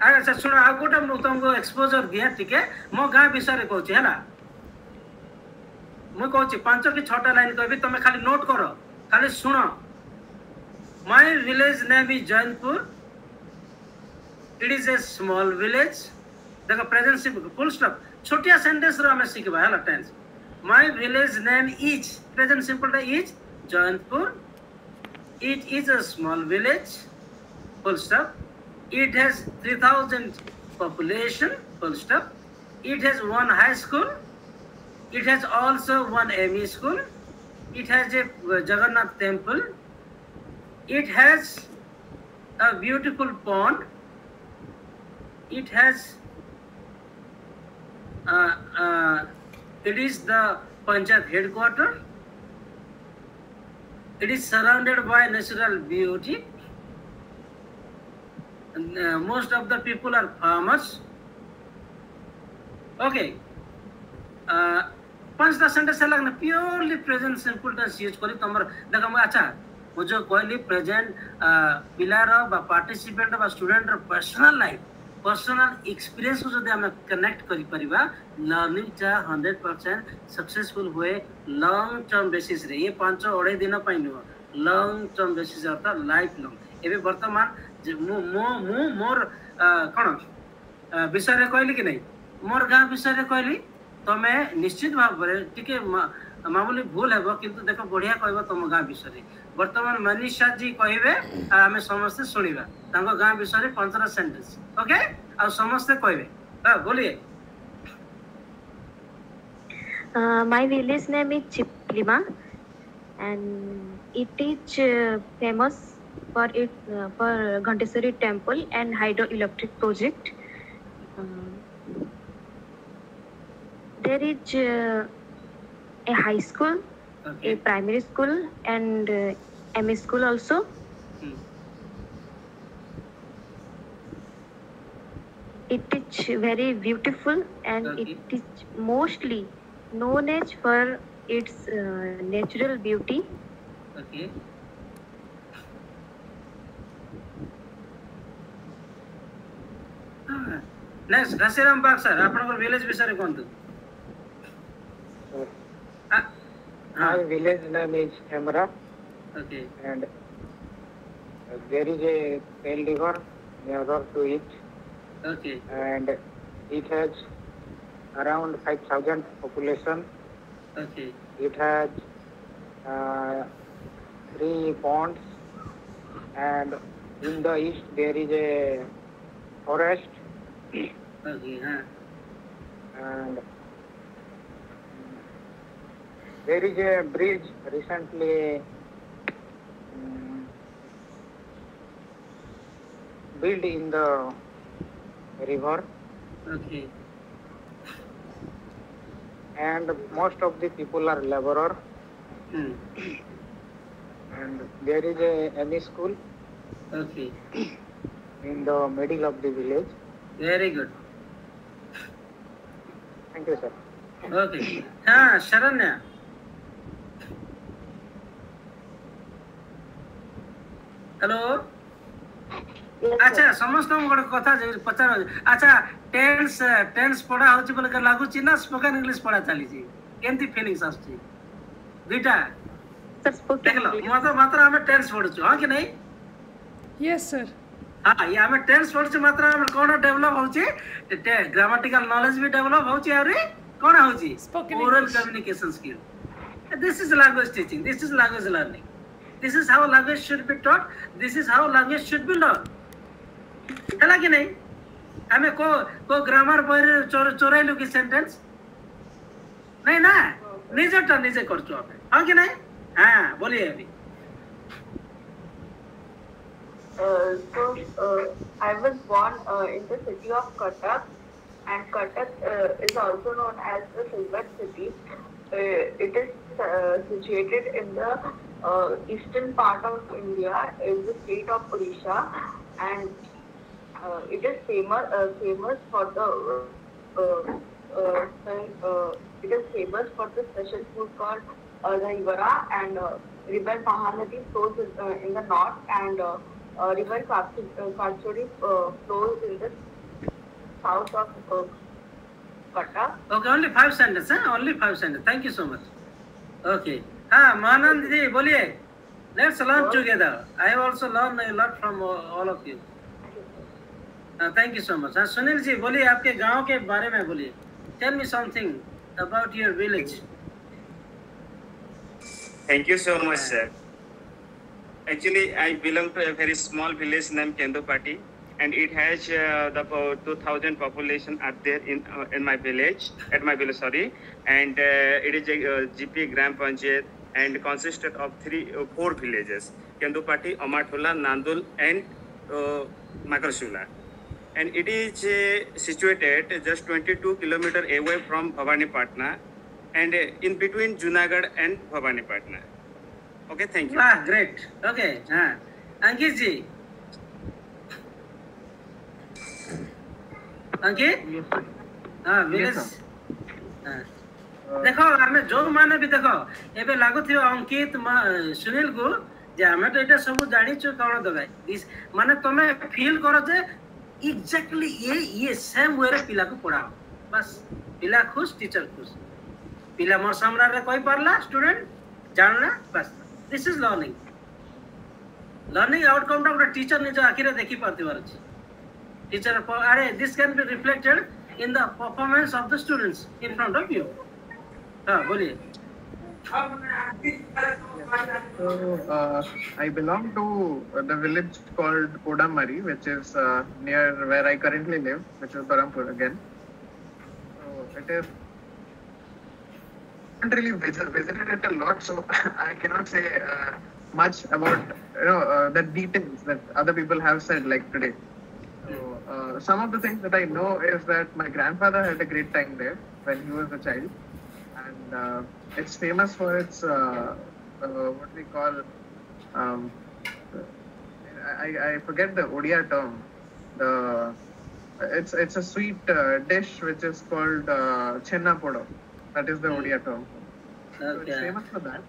अच्छा सुनो आ गोटा मु तुमको एक्सपोजर दिया ठीक है. मो गां विषय रे कहूची हैला. मु कहूची 5 की 6टा लाइन कहबी तुम खाली नोट करो खाली सुनो. My village name is Jainpur. It is a small village. देखो प्रेजेंट सिंपल फुल स्टॉप छोटिया सेंटेंस रो हमें सीखबा हैला tense. My village name is present simple is Jaunpur. It is a small village. Full stop. It has 3,000 population. Full stop. It has one high school. It has also one ME school. It has a Jagannath temple. It has a beautiful pond. It has it is the Panchayat headquarters. It is surrounded by natural beauty. And, most of the people are farmers. Okay. 5टा sentence लगना purely present simple tense use करी तमर देखो मैं अच्छा वो जो कहली प्रेजेंट पिलार बा पार्टिसिपेंट बा student personal life personal experience को जदि हम कनेक्ट करि परिबा लर्निंग चा 100% सक्सेसफुल हुए लॉन्ग टर्म बेसिस रे. ये 5-6 दिन पई न लॉन्ग टर्म बेसिस अर्थात लाइफ लॉन्ग. एबे वर्तमान मो मोर कोन विषय रे कहली कि नहीं मोर गां विषय रे कहली तमे निश्चित भाव रे टिके मामूली भूल हेबो किंतु देखो बढ़िया कहबो तुम गां विषय रे. वर्तमान मनीषा जी कहबे आमे समस्त सुनिबा तांको गां विषय रे 15 सेंटेंस. ओके आ समस्त कहबे. हां बोलिए. My village name is Chiplima, and it is famous for for Ghanteshwari temple and hydroelectric project. There is a high school, a primary school, and MA school also. It is very beautiful, and it is mostly known as for its natural beauty. Okay. Next, Ghasiram Bagh sir, आपनकर village विषय कहंतु. My village name is Hemra, Okay. and there is a Tel river near to it, Okay. and it has around 5,000 population. Okay. It has 3 ponds, and in the east there is a forest, Okay. and there is a bridge recently built in the river, Okay. and most of the people are laborer, Hmm. and there is a ME school Okay. in the middle of the village. Very good. Thank you, sir. Okay. हाँ, Sharanya. Hello. अच्छा समस्त गोटे कथा पचार. अच्छा tense पढ़ा होची बोले के लागू छी ना स्पोकन इंग्लिश पढ़ा चली छी. केंती फीलिंग्स आछी? दुईटा. देख लो मात्र हमें टेंस पढ़ु छु. हां कि नहीं? Yes, sir. हाँ ये हमें टेंस पढ़ु छु मात्र हम कोन डेवलप होची ग्रामेटिकल नॉलेज भी डेवलप होची और कोन होची oral communication skill. This is language teaching. This is language learning. This is how language should be taught. This is how language should be learned. है कि नहीं? हमें को ग्रामर पर चोराइलु की सेंटेंस नहीं ना निजेटा निजे कर चो आप. हाँ कि नहीं? हाँ बोलिए अभी. I was born in the city of Cuttack, and Cuttack is also known as the Silver City. It is situated in the eastern part of India, in the state of Odisha, and it is famous for the special food called Dahi-vada, and river Mahanadi flows in the north, and river Kachori flows in the south of Cuttack. Okay, only 5 sentences, huh? Only 5 sentences. Thank you so much. Okay. हाँ मानंद जी बोलिए. Let's learn together. I have also learned a lot from all of you. Thank you so much. हाँ सुनील जी बोलिए आपके गांव के बारे में बोलिए. Tell me something about your village. Thank you so much, sir. Actually, I belong to a very small village named Kendopati, and it has about 2,000 population are there in my village, sorry, and it is a GP Gram Panchayat and consisted of 4 villages: Kendopati, Amathola, Nandul, and Makarsula. And it is situated just 22 kilometers away from Bhavanipatna, and in between Junagadh and Bhavanipatna. Okay, thank you. Ah, great. Okay. हाँ अंकित जी. अंकित. हाँ village. देखो हमें जो माने भी देखो एबे लागु थियो अंकित सुनील को जे हमें तो एटा सब जानि छु कोन दगाई. दिस माने तमे फील करो जे एग्जैक्टली ये सेम वे रे पिला को पढ़ाओ. बस पिला खुश टीचर खुश. पिला मोर सामने रे कोई पढ़ला स्टूडेंट जानना बस. This is learning. Learning outcome of the teacher निज आखिरे देखी पाती बार अच्छी. Teacher अरे this can be reflected in the performance of the students in front of you. हाँ बोलिए. So I belong to the village called Kodamari, which is near where I currently live, which is Barampur again. So it is haven't really visited it a lot, so I cannot say much about the details that other people have said like today. So some of the things that I know is that my grandfather had a great time there when he was a child, and it's famous for its what we call I forget the Odia term. It's a sweet dish which is called chenna podo. That is the Odia term. So it's famous for that.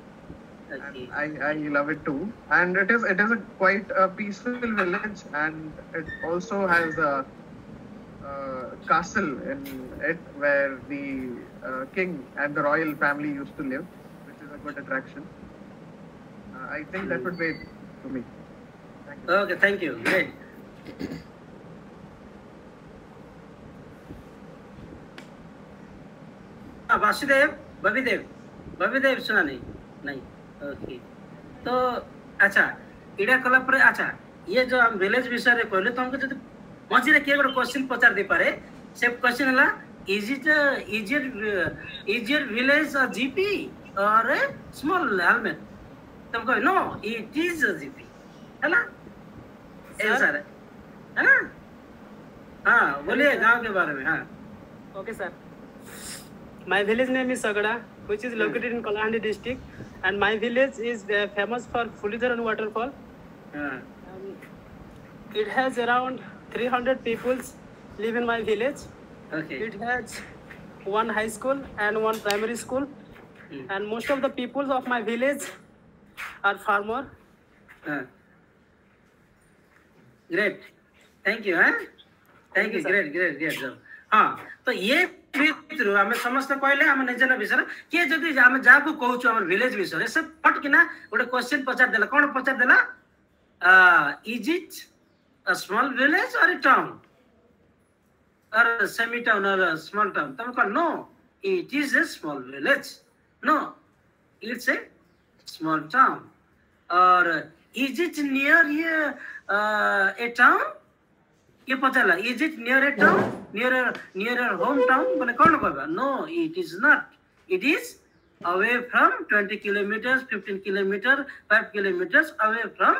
Okay. And I love it too. And it is a quite a peaceful village, and it also has a castle in it where the king and the royal family used to live, which is a good attraction. I think that would be it for me. Thank you. Okay, thank you. Great. Vasudev बबीदेव सुना नहीं okay तो अच्छा इडा कला पर अच्छा ये जो हम विलेज विषय रे कहले तो हमको जो मझे के गोटे क्वेश्चन पचार दे पारे से क्वेश्चन हला is your village a GP or a small हेलमेट तुम कहो no it is a GP हला सर है हाँ बोलिए गांव के बारे में हाँ Okay, sir. My village name is Sagada, which is located in Kalahandi district, and my village is famous for Fulizaran waterfall. It has around 300 people live in my village. Okay. It has one high school and one primary school, and most of the people of my village are farmer. Great. Thank you. Thank you. Great. हाँ तो ये भितर आम समस्त कहले आम निजन विषय किए जदि आम जहाँ को कहूँ आम विलेज विषय से फट किना गोटे क्वेश्चन पचार देला कौन पचार देला is it a small village और ए टाउन और सेमी टाउन और स्मॉल टाउन तुम कह no it is a small village no it's a small town और is it near a town ये पचाला is it near a town near home town बोले कौन कहबा no it is not it is away from 20 kilometers 15 kilometers 5 kilometers away from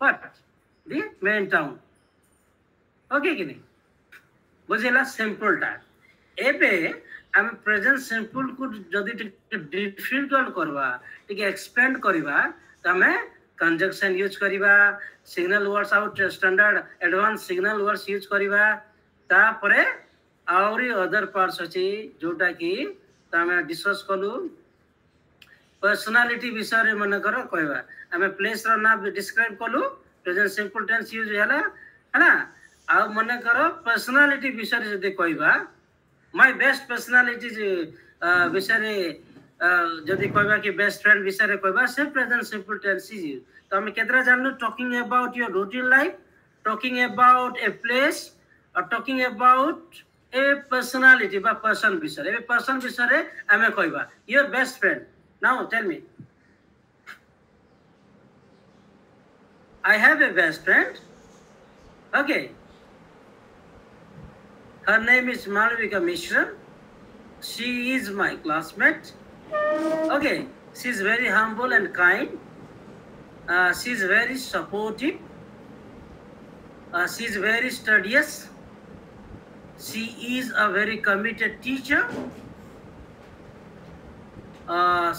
what the main town okay कि नहीं बुझेला simple टा एबे हम प्रेजेंट सिंपल को जदी डिफिकल्ट करबा टिके एक्सपेंड करबा त हमें कंजक्शन यूज करिबा signal words out standard advance signal words use करिबा तापरे आउरी अदर पार्ट्स अछि जोटा कि तामे डिस्कस कलु पर्सनालिटी विषय रे मन कर कहबा हमें प्लेस रो नाम डिस्क्राइब कलु प्रेजेंट सिंपल टेंस यूज हैला हैना आ मन कर पर्सनालिटी विषय रे जदी कहबा माय बेस्ट पर्सनालिटी विषय रे जदी कहबा कि बेस्ट फ्रेंड विषय रे कहबा से प्रेजेंट सिंपल टेंस यूज तो हम केतरा जानलु talking about your routine life talking about a place और टॉकिंग अबाउट ए पर्सनालिटी बा पर्सन विषय ए पर्सन विषय रे हमें कहबा your best friend now tell me I have a best friend okay her name is Malvika Mishra she is my classmate okay she is very humble and kind she is very supportive she is very studious she is a very committed teacher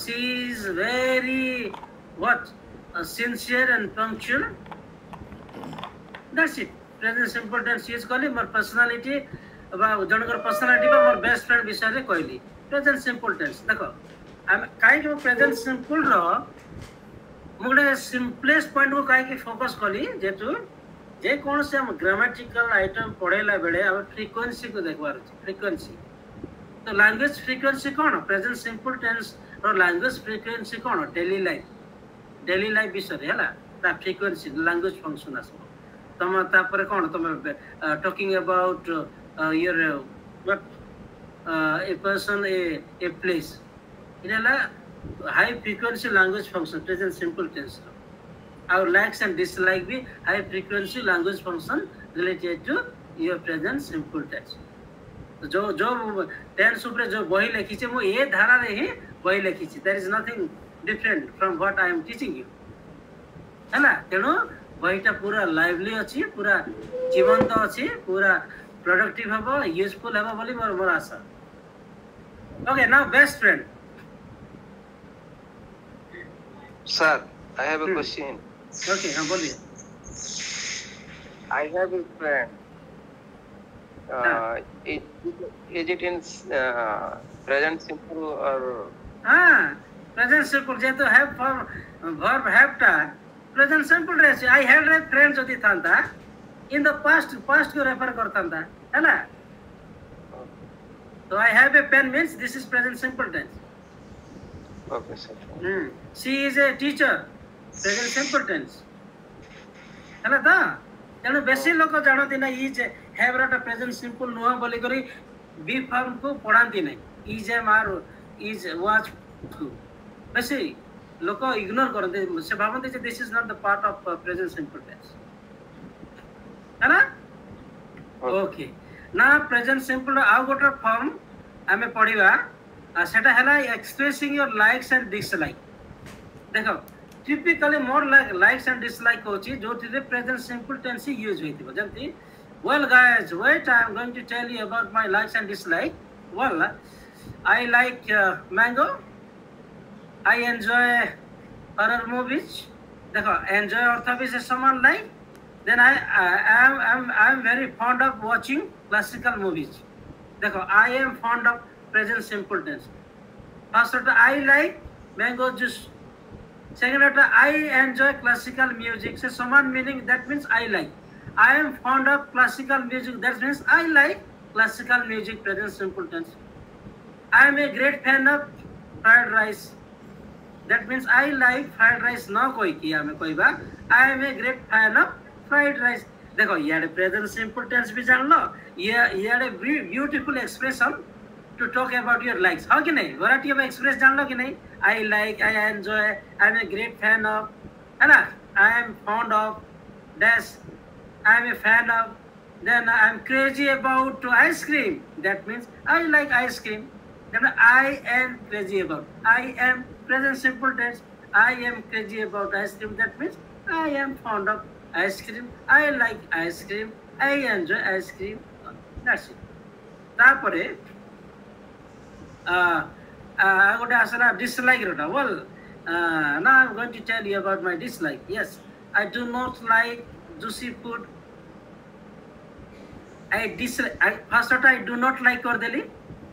she is very sincere and punctual that's it present simple tense use kali more personality बा जनकर personality बा मोर best friend विषय रे कहली present simple tense देखो हम काई के present simple रो मुगडे simplest point को काई के फोकस कली जेतु जे कोन से हम ग्रामेटिकल आइटम पढेला बेले अब फ्रीक्वेंसी को देखबार छै फ्रीक्वेंसी तो लैंग्वेज फ्रीक्वेंसी कोन प्रेजेंट सिंपल टेंस और लैंग्वेज फ्रीक्वेंसी कोन डेली लाइफ विषय रे हला ता फ्रीक्वेंसी लैंग्वेज फंक्शन आसो तम तापर कोन तम talking about your what a person a place inala high frequency language function present simple tense our likes and dislike be high frequency language function related to your present simple tense जो जो tense ऊपर जो बही लिखी छे मु ए धारा रे ही बही लिखी छी there is nothing different from what I am teaching you हैना तेणु बहीटा पूरा लाइवली अछि पूरा जीवंत अछि पूरा प्रोडक्टिव हबो यूजफुल हबो बोली मोर आशा okay now best friend Sir, I have a question. Okay हां बोलिए I have a friend. Is it in present simple or? हां प्रेजेंट सिंपल जे तो हैव फॉर्म वर्ब हैव टा प्रेजेंट सिंपल रे आई हैड ए फ्रेंड जदी थांता in the past को रेफर करतांता हैला तो I have a pen means this is present simple tense Okay, sir. She is a teacher present simple tense हैला ता तेणु बेसी लोक जानती ना इज हैव रा प्रेजेंट सिंपल नुह बोली करी बी फॉर्म को पढ़ाती नहीं is M are is was बेसी लोक इग्नोर करते से भावते जे this is not the part of present simple tense है ना ओके ना प्रेजेंट सिंपल आउ गोटे फॉर्म हमें पढ़िबा सेटा हला expressing your likes and dislike देखो टिपिकली मोर लाइक्स एंड डिसलाइक होची जोटी प्रेजेंट सिंपल टेंस यूज होइतिबो जंती well guys wait I am going to tell you about my likes and dislike well I like mango I enjoy horror movies देखो enjoy अर्थ भी से समान like then I am very fond of watching classical movies देखो I am fond of present simple tense first I like mango juice second I enjoy classical music so समान meaning that means I like I am fond of classical music that means I like classical music present simple tense I am a great fan of fried rice that means I like fried rice ना कोई किया में कोई बात I am a great fan of fried rice देखो ये present simple tense भी जान लो ये beautiful expression to talk about your likes how कि नहीं variety of express जान लो कि नहीं I like I enjoy I am a great fan of है ना I am fond of dash I am a fan of then I am crazy about ice cream that means I like ice cream then I am crazy about I am present simple tense I am crazy about ice cream that means I am fond of ice cream I like ice cream I enjoy ice cream that's it तापरे गोटे आसला dislike रोटा well now I am going to tell you about my dislike yes I do not like juicy food I dislike first I do not like कर देली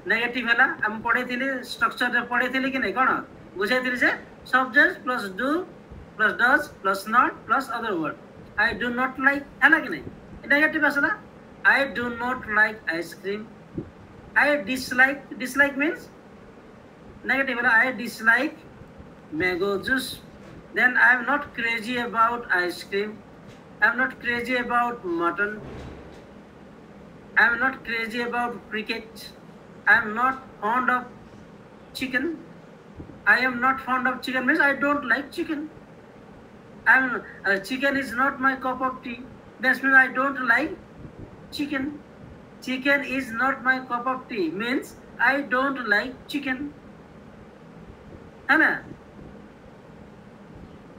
negative हैला हम पढ़े थिले structure रे पढ़े थिले कि नहीं कोन बुझाई थिले जे subject plus do plus does plus not plus other word I do not like हैला कि नहीं नेगेटिव आसला I do not like ice cream I dislike means negative I dislike mango juice then I am not crazy about ice cream I am not crazy about mutton I am not crazy about cricket I am not fond of chicken I am not fond of chicken means I don't like chicken chicken is not my cup of tea that means I don't like chicken is not my cup of tea means I don't like chicken है ना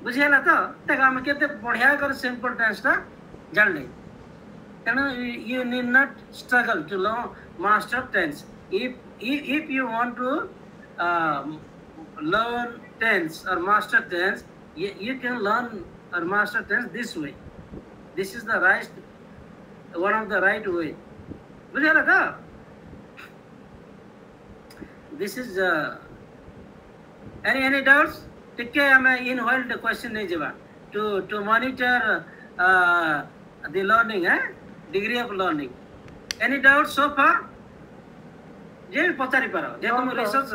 बुझेला तो तक हम केते बढ़िया कर simple tense ता जान ले तेणु you need not struggle to master tense if you want to learn tense or master tense you can learn or master tense this way this is the one of the right way बुझेला तो this is any doubts take hame in while the question nahi jaba to monitor the learning degree of learning any doubts so far je pachari paro je tum research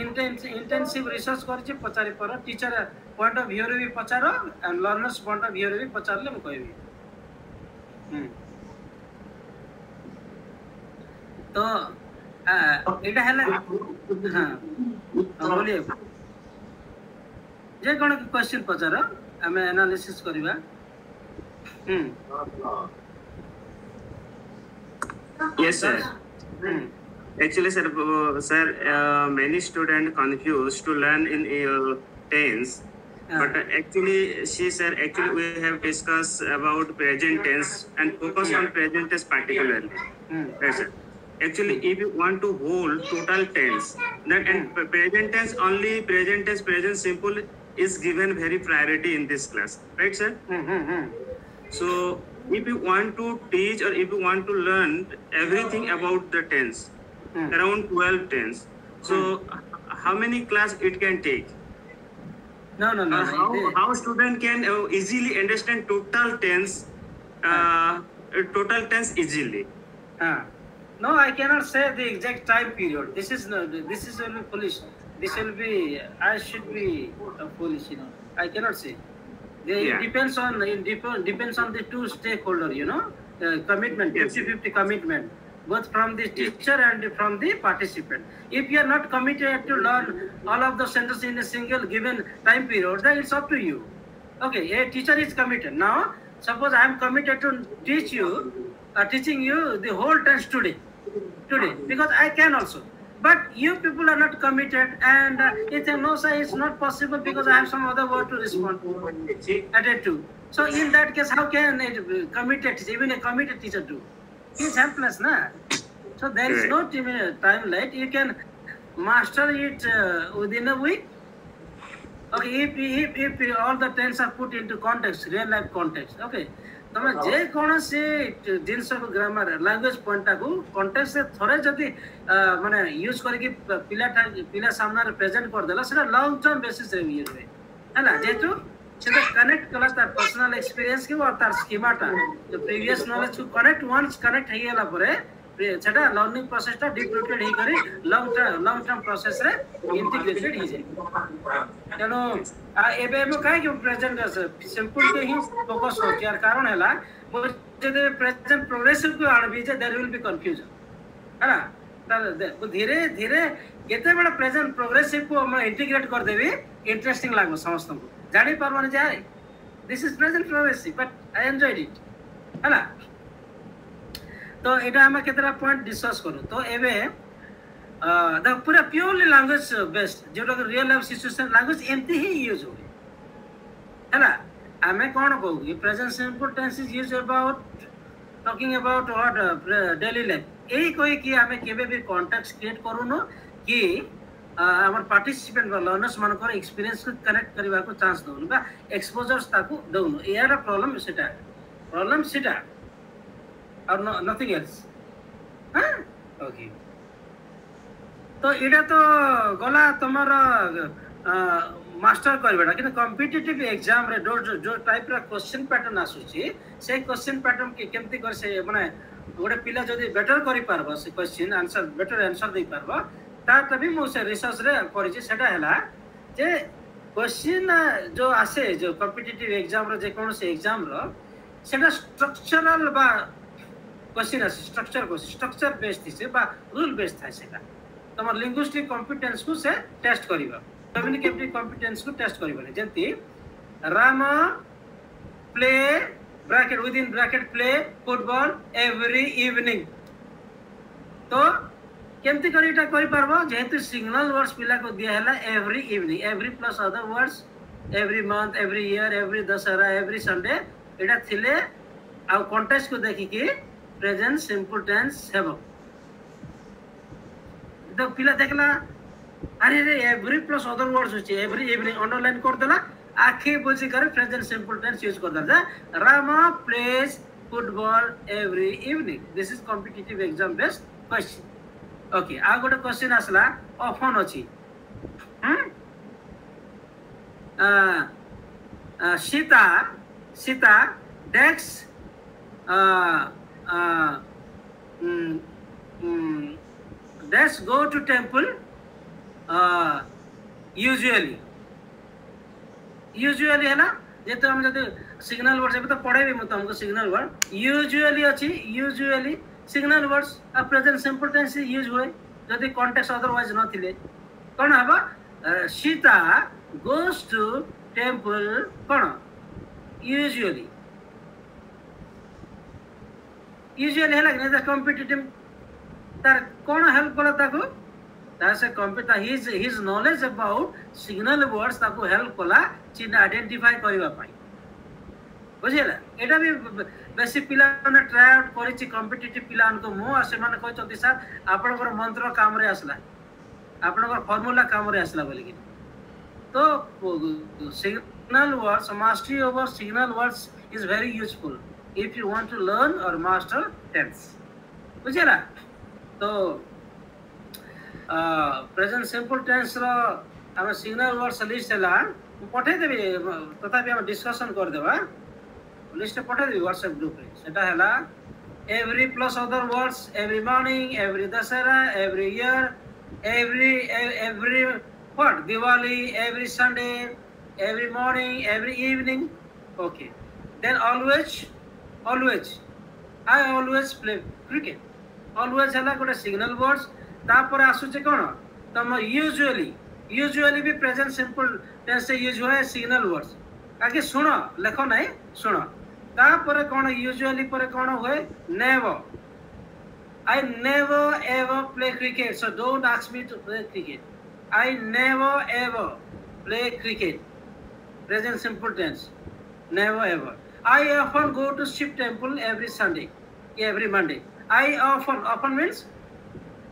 intensive research karche pachari paro teacher point of view re bhi pacharo and learners point of view re bhi pacharle mu कहबी तो एटा हला हां बोलिए जे कोन question पचारो हमें analysis करबा yes sir Actually, sir, many students confused to learn in tense. But actually, she said, actually, we have discussed about present tense and focus on present tense particularly. Right, sir. Actually, if you want to hold total tense, then and present tense only, present tense, present simple is given very priority in this class. Right, sir? So, if you want to teach or if you want to learn everything about the tense, around 12 tense, so how many class it can take? No. How student can easily understand total tense easily? No, I cannot say the exact time period. This is will be foolish. This will be, I should be foolish, I cannot say. It depends on the two stakeholder, commitment, 50-50 commitment, both from the teacher and from the participant. If you are not committed to learn all of the sentences in a single given time period, then it's up to you. Okay, a teacher is committed. Now, suppose I am committed to teaching you the whole tense today, because I can also. But you people are not committed, and you think, no, sir, it's not possible because I have some other word to respond to. So in that case, how can even a committed teacher do? He's helpless, na? So there is no time late. You can master it within a week. Okay, if all the tense are put into context, real life context, okay. तमे जे कोन से जिनस को grammar language point को context से थोड़े जदी माने use करी कि पिला सामने रे प्रेजेंट कर देला सेटा लॉन्ग टर्म बेसिस रे यूज होय हला जेतु सेटा कनेक्ट कला तार पर्सनल एक्सपीरियंस के और तार स्कीमाटा जो प्रीवियस नॉलेज को कनेक्ट हेला परे सेटा लर्निंग प्रोसेस ता डीप रूटेड हे करी लॉन्ग टर्म प्रोसेस रे इंटीग्रेटेड हे जाय तेनो एबे हम काहे कि प्रेजेंट सिंपल के ही फोकस हो यार कारण हैला जदे प्रेजेंट प्रोग्रेसिव को आण भी जे देयर विल बी कंफ्यूजन हैना त धीरे धीरे केते बड़ा प्रेजेंट प्रोग्रेसिव को हम इंटीग्रेट कर देबी इंटरेस्टिंग लागो समस्त को जानि परमाने जाय this is present progressive but I enjoyed it हैना तो एटा हम केतरा पॉइंट डिस्कस करू तो एबे द पूरा प्योरली लैंग्वेज बेस्ड जोटा रियल लाइफ सिचुएशन लैंग्वेज एमती ही यूज हो हैला हमें कोन कहू कि present simple tense is used about talking about what daily life एई कोई कि हमें केबे भी कॉन्टेक्स्ट क्रिएट करूनो कि हमर पार्टिसिपेंट बा लर्नर्स मानकर एक्सपीरियंस को कनेक्ट करबा को चांस दउनु बा एक्सपोजर्स ताकू दउनु एरा प्रॉब्लम सेटा और नथिंग एल्स हां ओके तो इडा तो गला तमर मास्टर करबेडा कि कॉम्पिटिटिव एग्जाम रे जो टाइप रा क्वेश्चन पैटर्न आसुची से क्वेश्चन पैटर्न के केमती कर से माने गोटे पिला जदी बेटर करि पारबा से क्वेश्चन आंसर बेटर आंसर दे पारबा ता तभी मो से रिसर्च रे करिछि सेटा हैला जे क्वेश्चन जो आसे जो कॉम्पिटिटिव एग्जाम रे जे कोन से एग्जाम रो सेटा स्ट्रक्चरल बा क्वेश्चन आसे स्ट्रक्चर बेस्ड थिसे बा रूल बेस्ड थाय सेटा तमर लिंग्विस्टिक कॉम्पिटेंस को से टेस्ट करिबा कम्युनिकेटिव कॉम्पिटेंस को टेस्ट करिबा जेंति Ram play bracket with in bracket play football every evening तो केमती करिटा करि परबो जेतु सिग्नल वर्ड्स पिला को दिया हैला every evening every plus other words every month every year every Dussehra every Sunday एटा थिले आ कॉन्टेक्स्ट को देखि कि प्रेजेंट सिंपल टेंस हेबो तो पिला देखला अरे रे एवरी प्लस अदर वर्ड्स होची एवरी इवनिंग अंडरलाइन कर देला आखे बुझी कर प्रेजेंट सिंपल टेंस यूज कर देला Rama plays football every evening this is competitive exam based question okay आ गोटे क्वेश्चन आसला ऑफन अछि सीता डेक्स let's go to temple usually है ना ये तो हम जब सिग्नल वर्ड्स तो पढ़े भी मत हमको सिग्नल वर्ड यूजुअली अच्छी यूजुअली सिग्नल वर्ड्स आ प्रेजेंट सिंपल टेंस यूज हुए जदि कॉन्टेक्स्ट अदरवाइज न थिले कोन हबा सीता गोस टू टेंपल कोन यूजुअली है ना द कॉम्पिटिटिव तार कोन हेल्प कला ताको तार से computer his knowledge about signal words ताको हेल्प कला चिन्ह आइडेंटिफाई करबा पाई बुझिला एटा भी बेसी पिला ने ट्राई आउट करिछि कॉम्पिटिटिव पिला को मो आ से माने कहत सर आपनकर मंत्र काम रे आसला आपनकर फार्मूला काम रे आसला बोली तो signal words mastery over signal words is very useful if you want to learn or master tense बुझिला तो प्रेजेंट सिंपल टेंस रो हम सिग्नल वर्ड्स लिस्ट हला पठे देबे तथापि हम डिस्कशन कर देबा लिस्ट पठे देबे व्हाट्सएप ग्रुप रे सेटा हला every plus other words every morning every dasara every year every what Diwali every Sunday every morning every evening okay then always I always play cricket always हला गोटे signal words तापर आसु जे कोन तम usually भी present simple tense से use होय signal words आगे सुनो लेखो नहीं सुनो तापर कोन यूजुअली पर कोन होय never I never ever play cricket so don't ask me to play cricket I never ever play cricket present simple tense never ever I often go to Shiv temple every Sunday every Monday I often means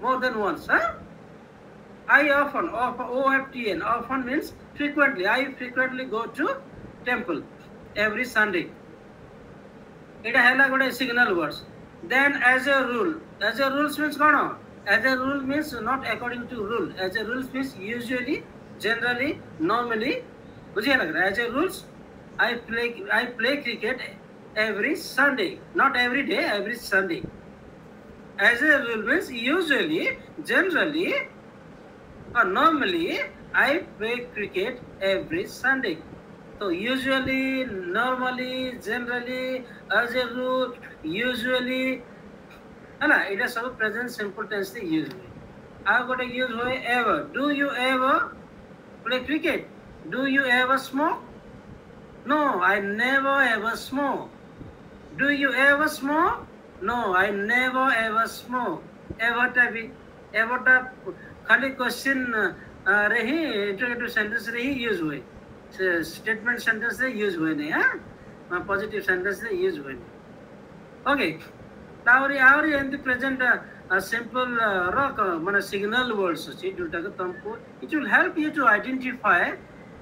more than once I often often means frequently I frequently go to temple every Sunday eta hela gode signal words then as a rules means kono as a rule means not according to rule as a rules means usually generally normally बुझिए लग रहा है as a rules I play cricket every Sunday not every day every Sunday as a rule means usually generally or normally I play cricket every Sunday so usually normally generally as a rule usually है ना it सब present simple tense से use हुए आ गोटे use हुए ever do you ever play cricket do you ever smoke no I never ever smoke do you ever smoke no I never ever smoke एवरटा खाली क्वेश्चन रे ही इंटरोगेटिव सेंटेंस रे ही यूज हुए स्टेटमेंट सेंटेंस से यूज हुए नहीं हां पॉजिटिव सेंटेंस से यूज हुए ओके आउरी एंड प्रेजेंट सिंपल रॉक माने सिग्नल वर्ड्स अछि जोटा के तुमको it will help you to identify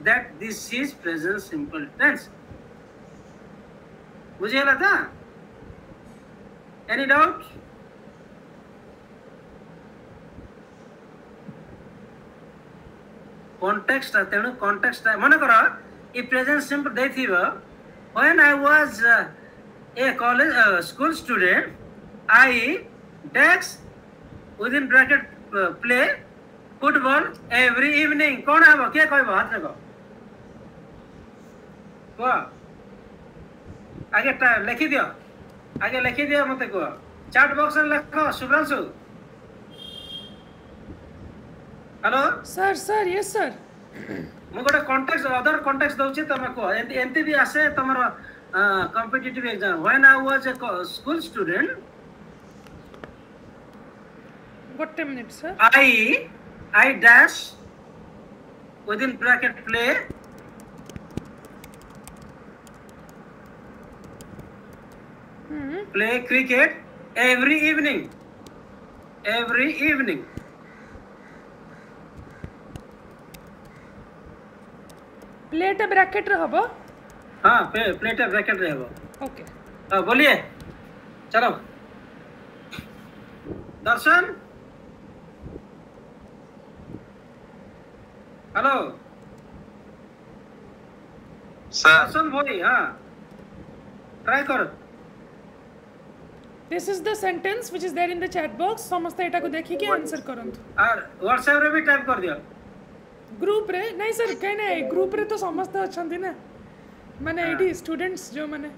that this is present simple tense बुझेला था एनी डाउट कॉन्टेक्स्ट तेनु कॉन्टेक्स्ट माने करो ई प्रेजेंट सिंपल देथिबो when I was a college school student I dash within bracket play football every evening कौन है वो क्या कोई बात नहीं को आगे लिखी दियो मते को चैट बॉक्स में लिखो Shubhranshu hello sir yes sir मु गोटे कॉन्टेक्स्ट अदर कॉन्टेक्स्ट दोछि तमे को एंती भी आसे तमरो competitive exam when I was a school student what a minute sir I dash within bracket play play cricket every evening play टा bracket रे हबो हाँ प्लेट ब्रैकेट रहे वो ओके बोलिए चलो दर्शन हेलो सर दर्शन भाई हाँ ट्राई करो this is the sentence which is there in the chat box समस्त एटा को देखि के आंसर करंतु और व्हाट्सएप रे भी टाइप कर दियो ग्रुप रे नहीं सर कहने ग्रुप रे तो समस्त अछंती ना माने एडी स्टूडेंट्स जो माने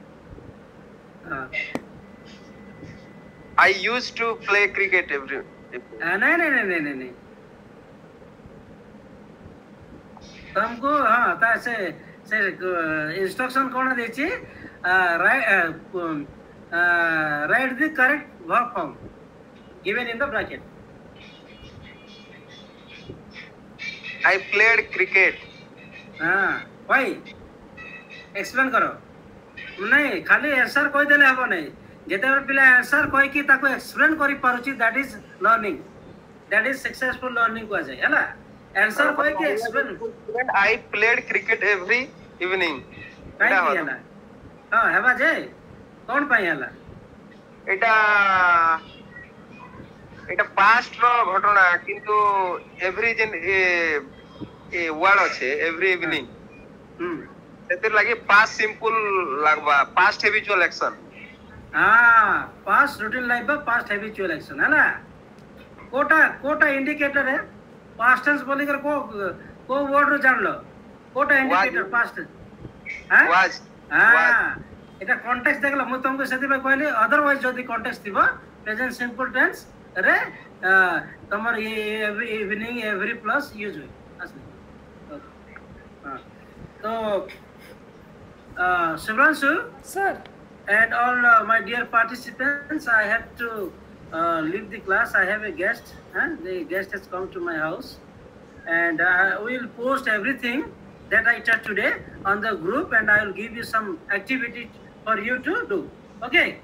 I used to play cricket every नहीं तुमको हाँ ता से इंस्ट्रक्शन कौन देची write the correct verb form given in the bracket. I played cricket. why? Explain करो. नहीं खाली आंसर कोई देले हबो नहीं. जेतेबे पिला आंसर कोई की ताको एक्सप्लेन करी पारुची, that is learning. That is successful learning को जाय हैला. आंसर कोई की explain. I played cricket every evening. काई की हैला? हां हेबा जे कोन पाई हैला? এটা past ର ଘଟଣା କିନ୍ତୁ every दिन ए word আছে every evening. ସେତିର ଲାଗି past simple लागबा, past habitual action. past routine life बा past habitual action है ना. कोटा इंडिकेटर है past tense बोली कर को वर्ड रो जान लो. कोटा इंडिकेटर past है was এটা কনটেক্সট দেখলা মু तुमको সেতি पे कहले अदरवाइज जदी कॉन्टेक्स्ट थिबो प्रेजेंट सिंपल टेंस रे तमर ये इवनिंग एवरी प्लस यूज हुई असली. तो Shubhranshu sir and all my dear participants, I have to leave the class. I have a guest, the guest has come to my house, and I will post everything that I taught today on the group, and I will give you some activity for you to do. Okay.